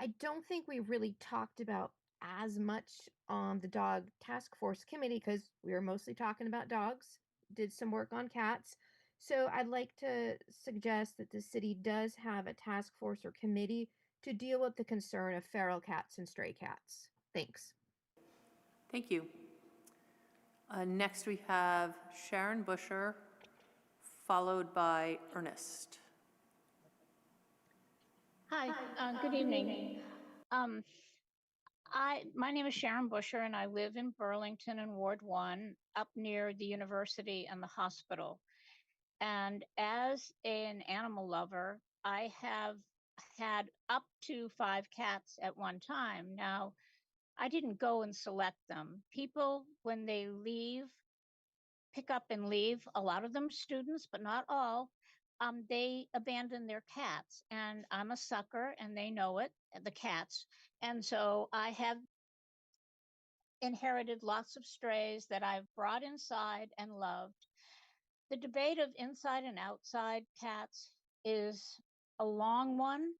I don't think we really talked about as much on the dog task force committee because we were mostly talking about dogs, did some work on cats. So I'd like to suggest that the city does have a task force or committee to deal with the concern of feral cats and stray cats. Thanks. Thank you. Next we have Sharon Busher, followed by Ernest. Hi, good evening. My name is Sharon Busher, and I live in Burlington in Ward 1, up near the university and the hospital. And as an animal lover, I have had up to 5 cats at one time. Now, I didn't go and select them. People, when they leave, pick up and leave, a lot of them students, but not all, they abandon their cats. And I'm a sucker, and they know it, the cats. And so I have inherited lots of strays that I've brought inside and loved. The debate of inside and outside cats is a long one.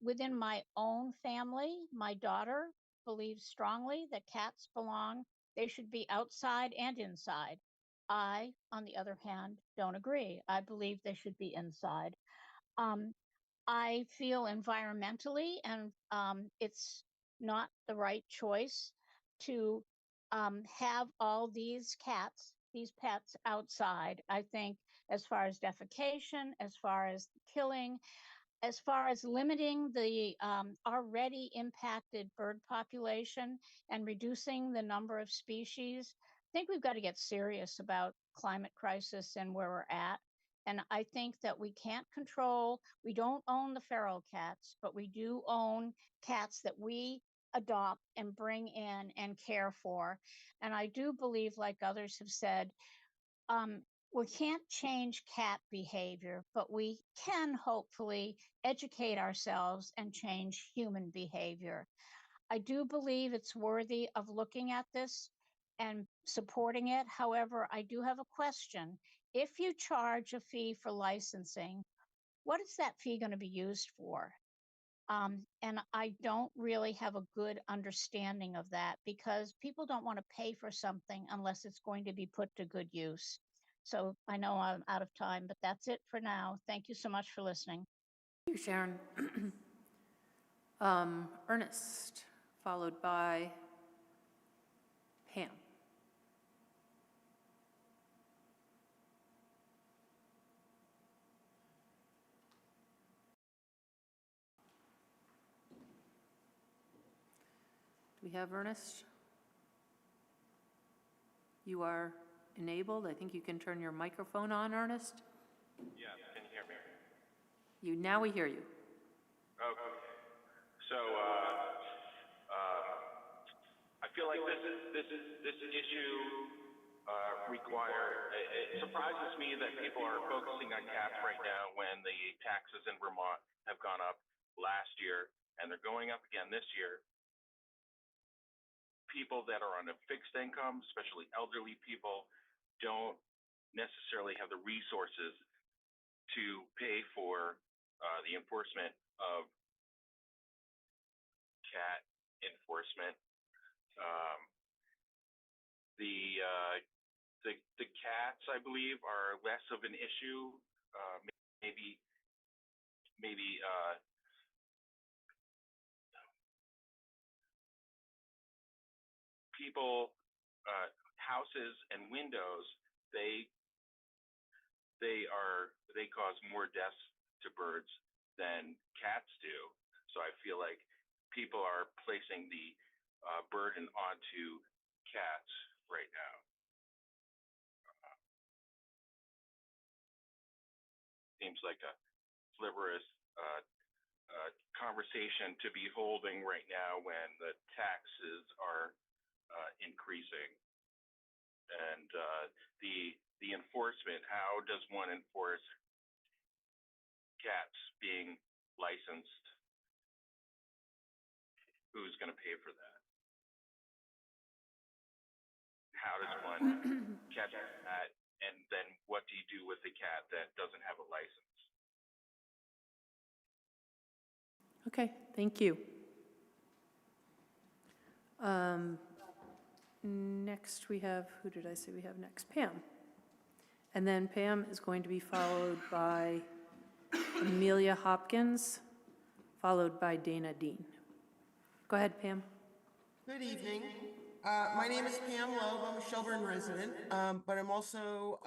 Within my own family, my daughter believes strongly that cats belong They should be outside and inside. I, on the other hand, don't agree. I believe they should be inside. Um, I feel environmentally, and it's not the right choice to have all these cats, these pets outside. I think, as far as defecation, as far as killing, as far as limiting the already impacted bird population and reducing the number of species, I think we've got to get serious about climate crisis and where we're at. And I think that we can't control, we don't own the feral cats, but we do own cats that we adopt and bring in and care for. And I do believe, like others have said, um, we can't change cat behavior, but we can hopefully educate ourselves and change human behavior. I do believe it's worthy of looking at this and supporting it. However, I do have a question. If you charge a fee for licensing, what is that fee going to be used for? And I don't really have a good understanding of that because people don't want to pay for something unless it's going to be put to good use. So I know I'm out of time, but that's it for now. Thank you so much for listening. Thank you, Sharon. Ernest, followed by Pam. Do we have Ernest? You are enabled. I think you can turn your microphone on, Ernest. Yes, can you hear me? Now we hear you. Okay. So I feel like this issue it surprises me that people are focusing on cats right now when the taxes in Vermont have gone up last year and they're going up again this year. People that are on a fixed income, especially elderly people, don't necessarily have the resources to pay for the enforcement of cat enforcement. The cats, I believe, are less of an issue. Maybe people, houses and windows, they cause more deaths to birds than cats do. So I feel like people are placing the burden onto cats right now. Seems like a frivolous conversation to be holding right now when the taxes are increasing. And the enforcement, how does one enforce cats being licensed? Who's going to pay for that? How does one catch a cat? And then what do you do with the cat that doesn't have a license? Okay, thank you. Next we have, who did I say we have next? Pam. And then Pam is going to be followed by Amelia Hopkins, followed by Dana Dean. Go ahead, Pam. Good evening. My name is Pam Loeb. I'm a Shelburne resident, but I'm also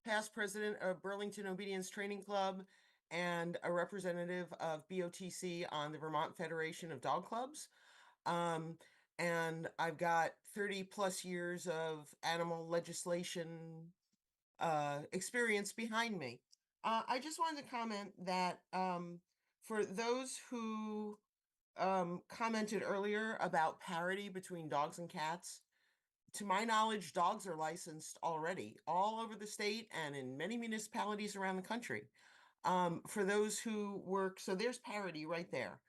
past president of Burlington Obedience Training Club and a representative of BOTC on the Vermont Federation of Dog Clubs. And I've got 30 plus years of animal legislation experience behind me. I just wanted to comment that for those who commented earlier about parity between dogs and cats, to my knowledge, dogs are licensed already all over the state and in many municipalities around the country. For those who work, so there's parity right there.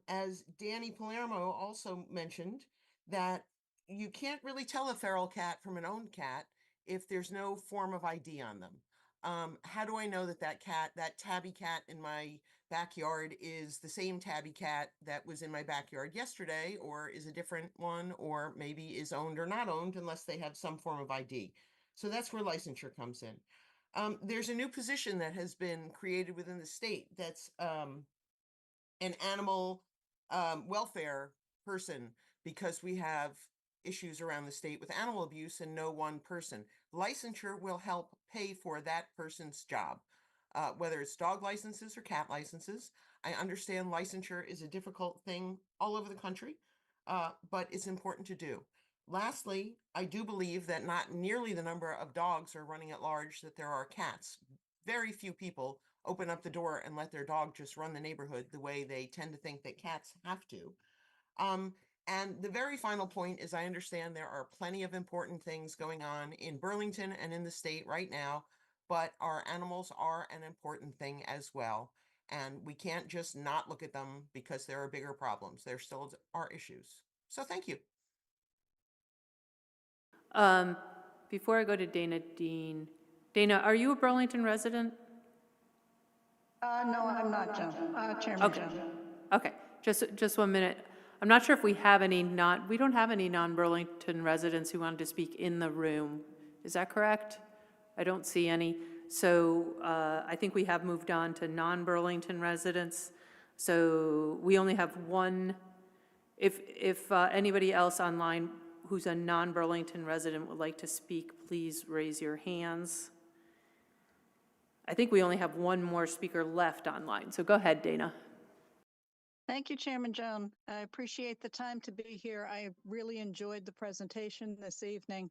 As Danny Palermo also mentioned, that you can't really tell a feral cat from an owned cat if there's no form of ID on them. How do I know that that tabby cat in my backyard is the same tabby cat that was in my backyard yesterday, or is a different one, or maybe is owned or not owned unless they have some form of ID? So that's where licensure comes in. There's a new position that has been created within the state that's an animal welfare person, because we have issues around the state with animal abuse and no one person. Licensure will help pay for that person's job, whether it's dog licenses or cat licenses. I understand licensure is a difficult thing all over the country, but it's important to do. Lastly, I do believe that not nearly the number of dogs are running at large that there are cats. Very few people open up the door and let their dog just run the neighborhood the way they tend to think that cats have to. And the very final point is, I understand there are plenty of important things going on in Burlington and in the state right now, but our animals are an important thing as well. And we can't just not look at them because there are bigger problems. There still are issues. So thank you. Before I go to Dana Dean, Dana, are you a Burlington resident? No, I'm not, Joan. Chairman Okay. Joan. Okay, just 1 minute. I'm not sure if we don't have any non-Burlington residents who wanted to speak in the room. Is that correct? I don't see any. So I think we have moved on to non-Burlington residents. So we only have one. If anybody else online who's a non-Burlington resident would like to speak, please raise your hands. I think we only have one more speaker left online. So go ahead, Dana. Thank you, Chairman Joan. I appreciate the time to be here. I really enjoyed the presentation this evening.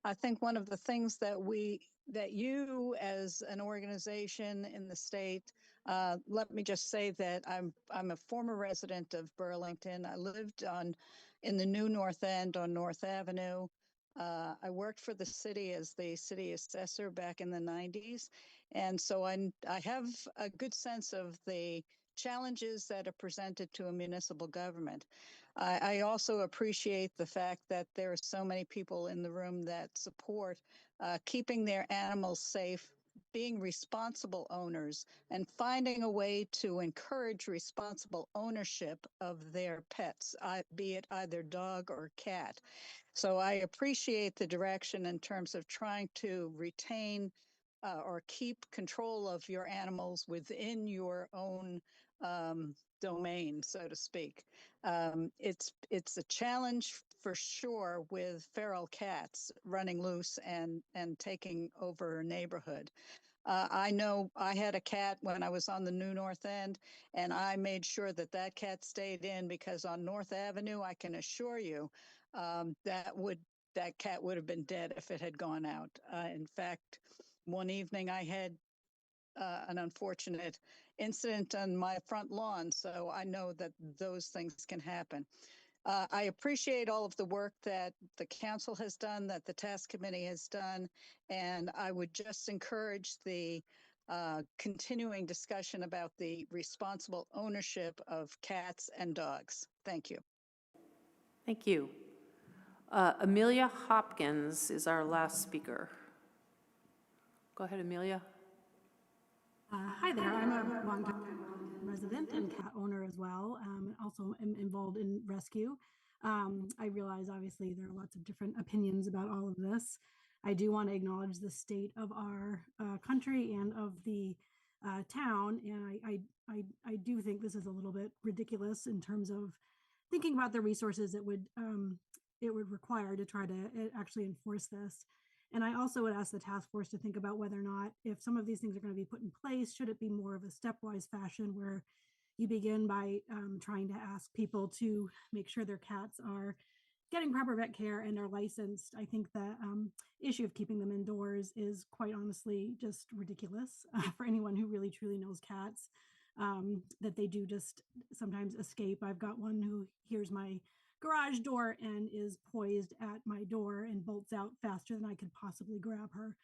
I think one of the things that you as an organization in the state, let me just say that I'm a former resident of Burlington. I lived in the new North End on North Avenue. I worked for the city as the city assessor back in the 90s. And so I have a good sense of the challenges that are presented to a municipal government. I also appreciate the fact that there are so many people in the room that support keeping their animals safe, being responsible owners, and finding a way to encourage responsible ownership of their pets, be it either dog or cat. So I appreciate the direction in terms of trying to retain or keep control of your animals within your own domain, so to speak. It's a challenge for sure with feral cats running loose and taking over a neighborhood. I know I had a cat when I was on the new North End, and I made sure that that cat stayed in, because on North Avenue, I can assure you that cat would have been dead if it had gone out. In fact, one evening I had an unfortunate incident on my front lawn, so I know that those things can happen. I appreciate all of the work that the council has done, that the task committee has done, and I would just encourage the continuing discussion about the responsible ownership of cats and dogs. Thank you. Thank you. Amelia Hopkins is our last speaker. Go ahead, Amelia. Hi there. I'm a longtime resident and cat owner as well. Also am involved in rescue. I realize obviously there are lots of different opinions about all of this. I do want to acknowledge the state of our country and of the town, and I do think this is a little bit ridiculous in terms of thinking about the resources it would require to try to actually enforce this. And I also would ask the task force to think about whether or not, if some of these things are going to be put in place, should it be more of a stepwise fashion where you begin by trying to ask people to make sure their cats are getting proper vet care and are licensed. I think the issue of keeping them indoors is quite honestly just ridiculous for anyone who really truly knows cats, that they do just sometimes escape. I've got one who hears my garage door and is poised at my door and bolts out faster than I could possibly grab her.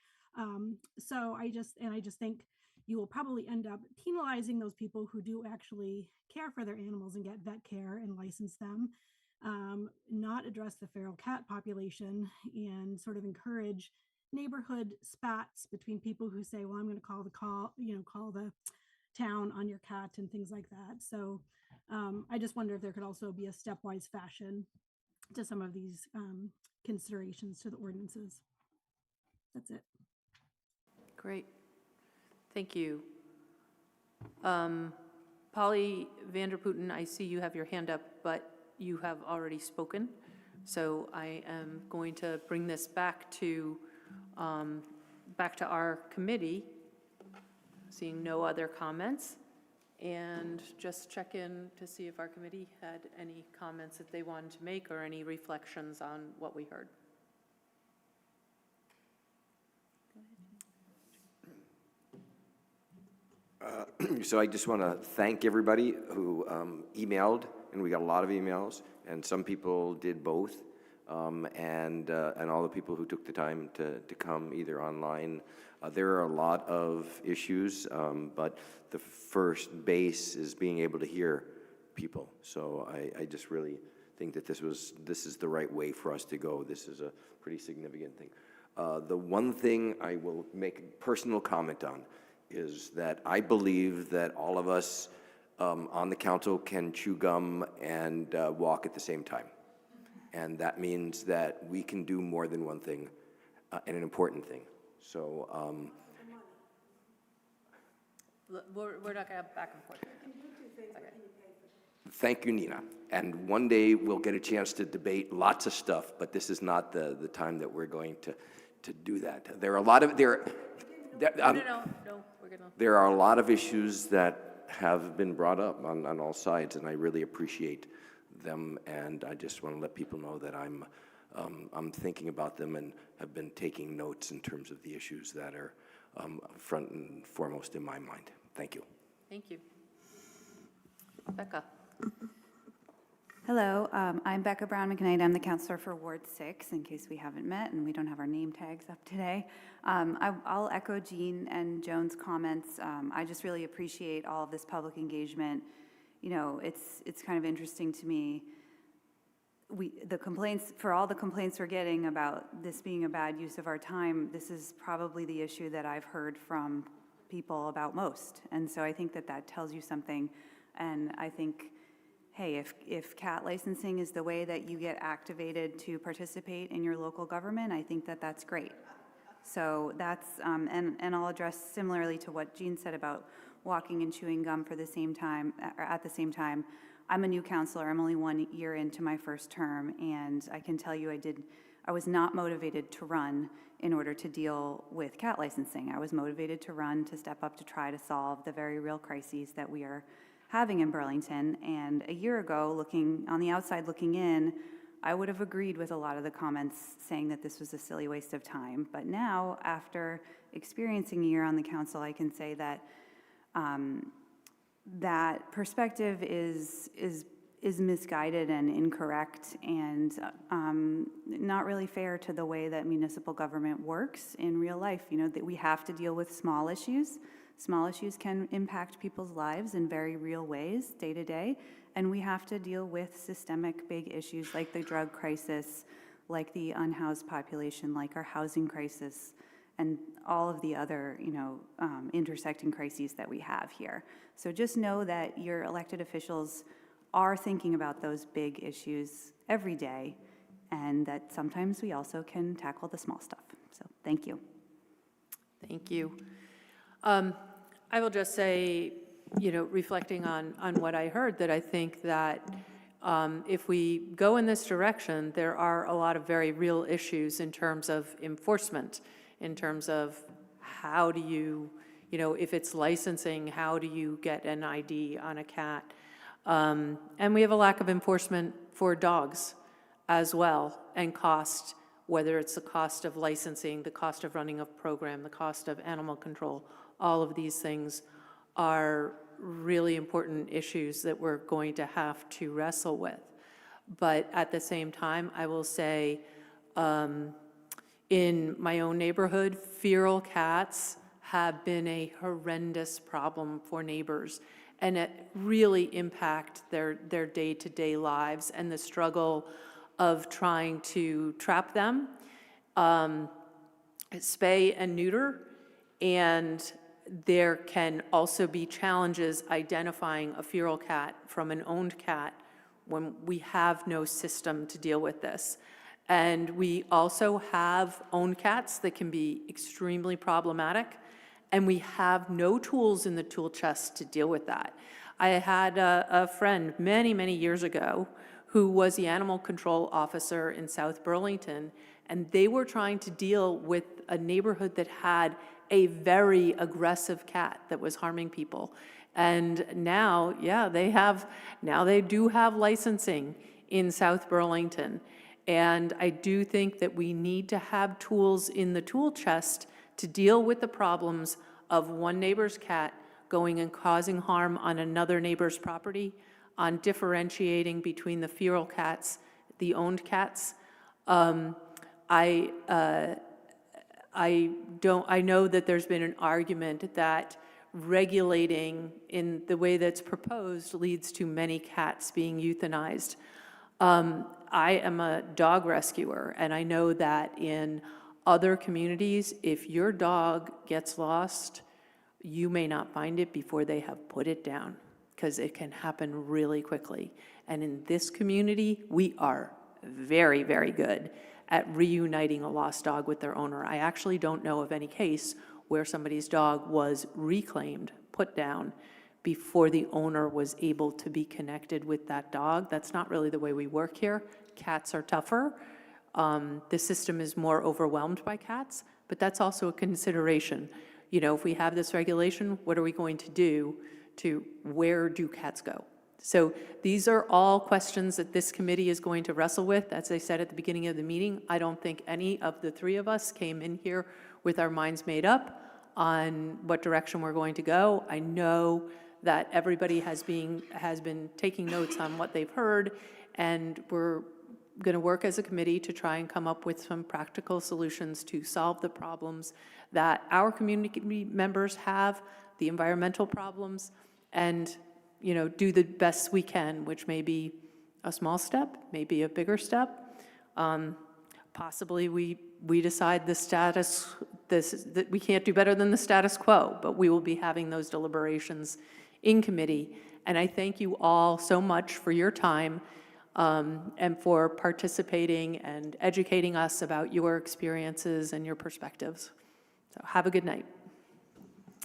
So I just think you will probably end up penalizing those people who do actually care for their animals and get vet care and license them, not address the feral cat population and sort of encourage neighborhood spats between people who say, well, I'm going to call the town on your cat and things like that. So I just wonder if there could also be a stepwise fashion to some of these considerations to the ordinances. That's it. Great. Thank you. Polly Vanderputten, I see you have your hand up, but you have already spoken. So I am going to bring this back to our committee, seeing no other comments, and just check in to see if our committee had any comments that they wanted to make or any reflections on what we heard. So I just want to thank everybody who emailed, and we got a lot of emails, and some people did both, and all the people who took the time to come either online. There are a lot of issues, but the first base is being able to hear people. So I just really think that this is the right way for us to go. This is a pretty significant thing. The one thing I will make a personal comment on is that I believe that all of us on the council can chew gum and walk at the same time. And that means that we can do more than one thing, and an important thing. So we're not going to have back and forth. Okay. Thank you, Nina. And one day we'll get a chance to debate lots of stuff, but this is not the time that we're going to do that. There are a lot of No, we're gonna. There are a lot of issues that have been brought up on all sides, and I really appreciate them. And I just want to let people know that I'm thinking about them and have been taking notes in terms of the issues that are front and foremost in my mind. Thank you. Thank you. Becca. Hello, I'm Becca Brown McKnight. I'm the counselor for Ward 6, in case we haven't met and we don't have our name tags up today. I'll echo Jean and Joan's comments. I just really appreciate all of this public engagement. You know, it's kind of interesting to me. For all the complaints we're getting about this being a bad use of our time, this is probably the issue that I've heard from people about most. And so I think that tells you something. And I think, hey, if cat licensing is the way that you get activated to participate in your local government, I think that's great. So that's, and I'll address similarly to what Jean said about walking and chewing gum at the same time. I'm a new counselor. I'm only 1 year into my first term, and I can tell you I was not motivated to run in order to deal with cat licensing. I was motivated to run, to step up, to try to solve the very real crises that we are having in Burlington. And a year ago, looking on the outside looking in, I would have agreed with a lot of the comments saying that this was a silly waste of time. But now, after experiencing a year on the council, I can say that that perspective is misguided and incorrect, and not really fair to the way that municipal government works in real life. You know, that we have to deal with small issues. Small issues can impact people's lives in very real ways, day to day, and we have to deal with systemic big issues like the drug crisis, like the unhoused population, like our housing crisis, and all of the other, intersecting crises that we have here. So just know that your elected officials are thinking about those big issues every day, and that sometimes we also can tackle the small stuff. So thank you. Thank you. I will just say, reflecting on what I heard, that I think that if we go in this direction, there are a lot of very real issues in terms of enforcement, in terms of how do you, if it's licensing, how do you get an ID on a cat? And we have a lack of enforcement for dogs as well, and cost, whether it's the cost of licensing, the cost of running a program, the cost of animal control. All of these things are really important issues that we're going to have to wrestle with. But at the same time, I will say, in my own neighborhood, feral cats have been a horrendous problem for neighbors, and it really impact their day-to-day lives and the struggle of trying to trap them, spay and neuter, and there can also be challenges identifying a feral cat from an owned cat when we have no system to deal with this. And we also have owned cats that can be extremely problematic, and we have no tools in the tool chest to deal with that. I had a friend many, many years ago who was the animal control officer in South Burlington, and they were trying to deal with a neighborhood that had a very aggressive cat that was harming people. And now, yeah, they do have licensing in South Burlington. And I do think that we need to have tools in the tool chest to deal with the problems of one neighbor's cat going and causing harm on another neighbor's property, on differentiating between the feral cats, the owned cats. I know that there's been an argument that regulating in the way that's proposed leads to many cats being euthanized. I am a dog rescuer, and I know that in other communities, if your dog gets lost, you may not find it before they have put it down, because it can happen really quickly. And in this community, we are very, very good at reuniting a lost dog with their owner. I actually don't know of any case where somebody's dog was reclaimed, put down, before the owner was able to be connected with that dog. That's not really the way we work here. Cats are tougher. The system is more overwhelmed by cats, but that's also a consideration. You know, if we have this regulation, what are we going to do to where do cats go? So these are all questions that this committee is going to wrestle with. As I said at the beginning of the meeting, I don't think any of the three of us came in here with our minds made up on what direction we're going to go. I know that everybody has been taking notes on what they've heard, and we're going to work as a committee to try and come up with some practical solutions to solve the problems that our community members have, the environmental problems, and do the best we can, which may be a small step, maybe a bigger step. Possibly we decide that we can't do better than the status quo, but we will be having those deliberations in committee. And I thank you all so much for your time and for participating and educating us about your experiences and your perspectives. So have a good night.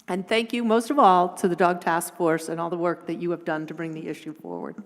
And thank you most of all to the Dog Task Force and all the work that you have done to bring the issue forward.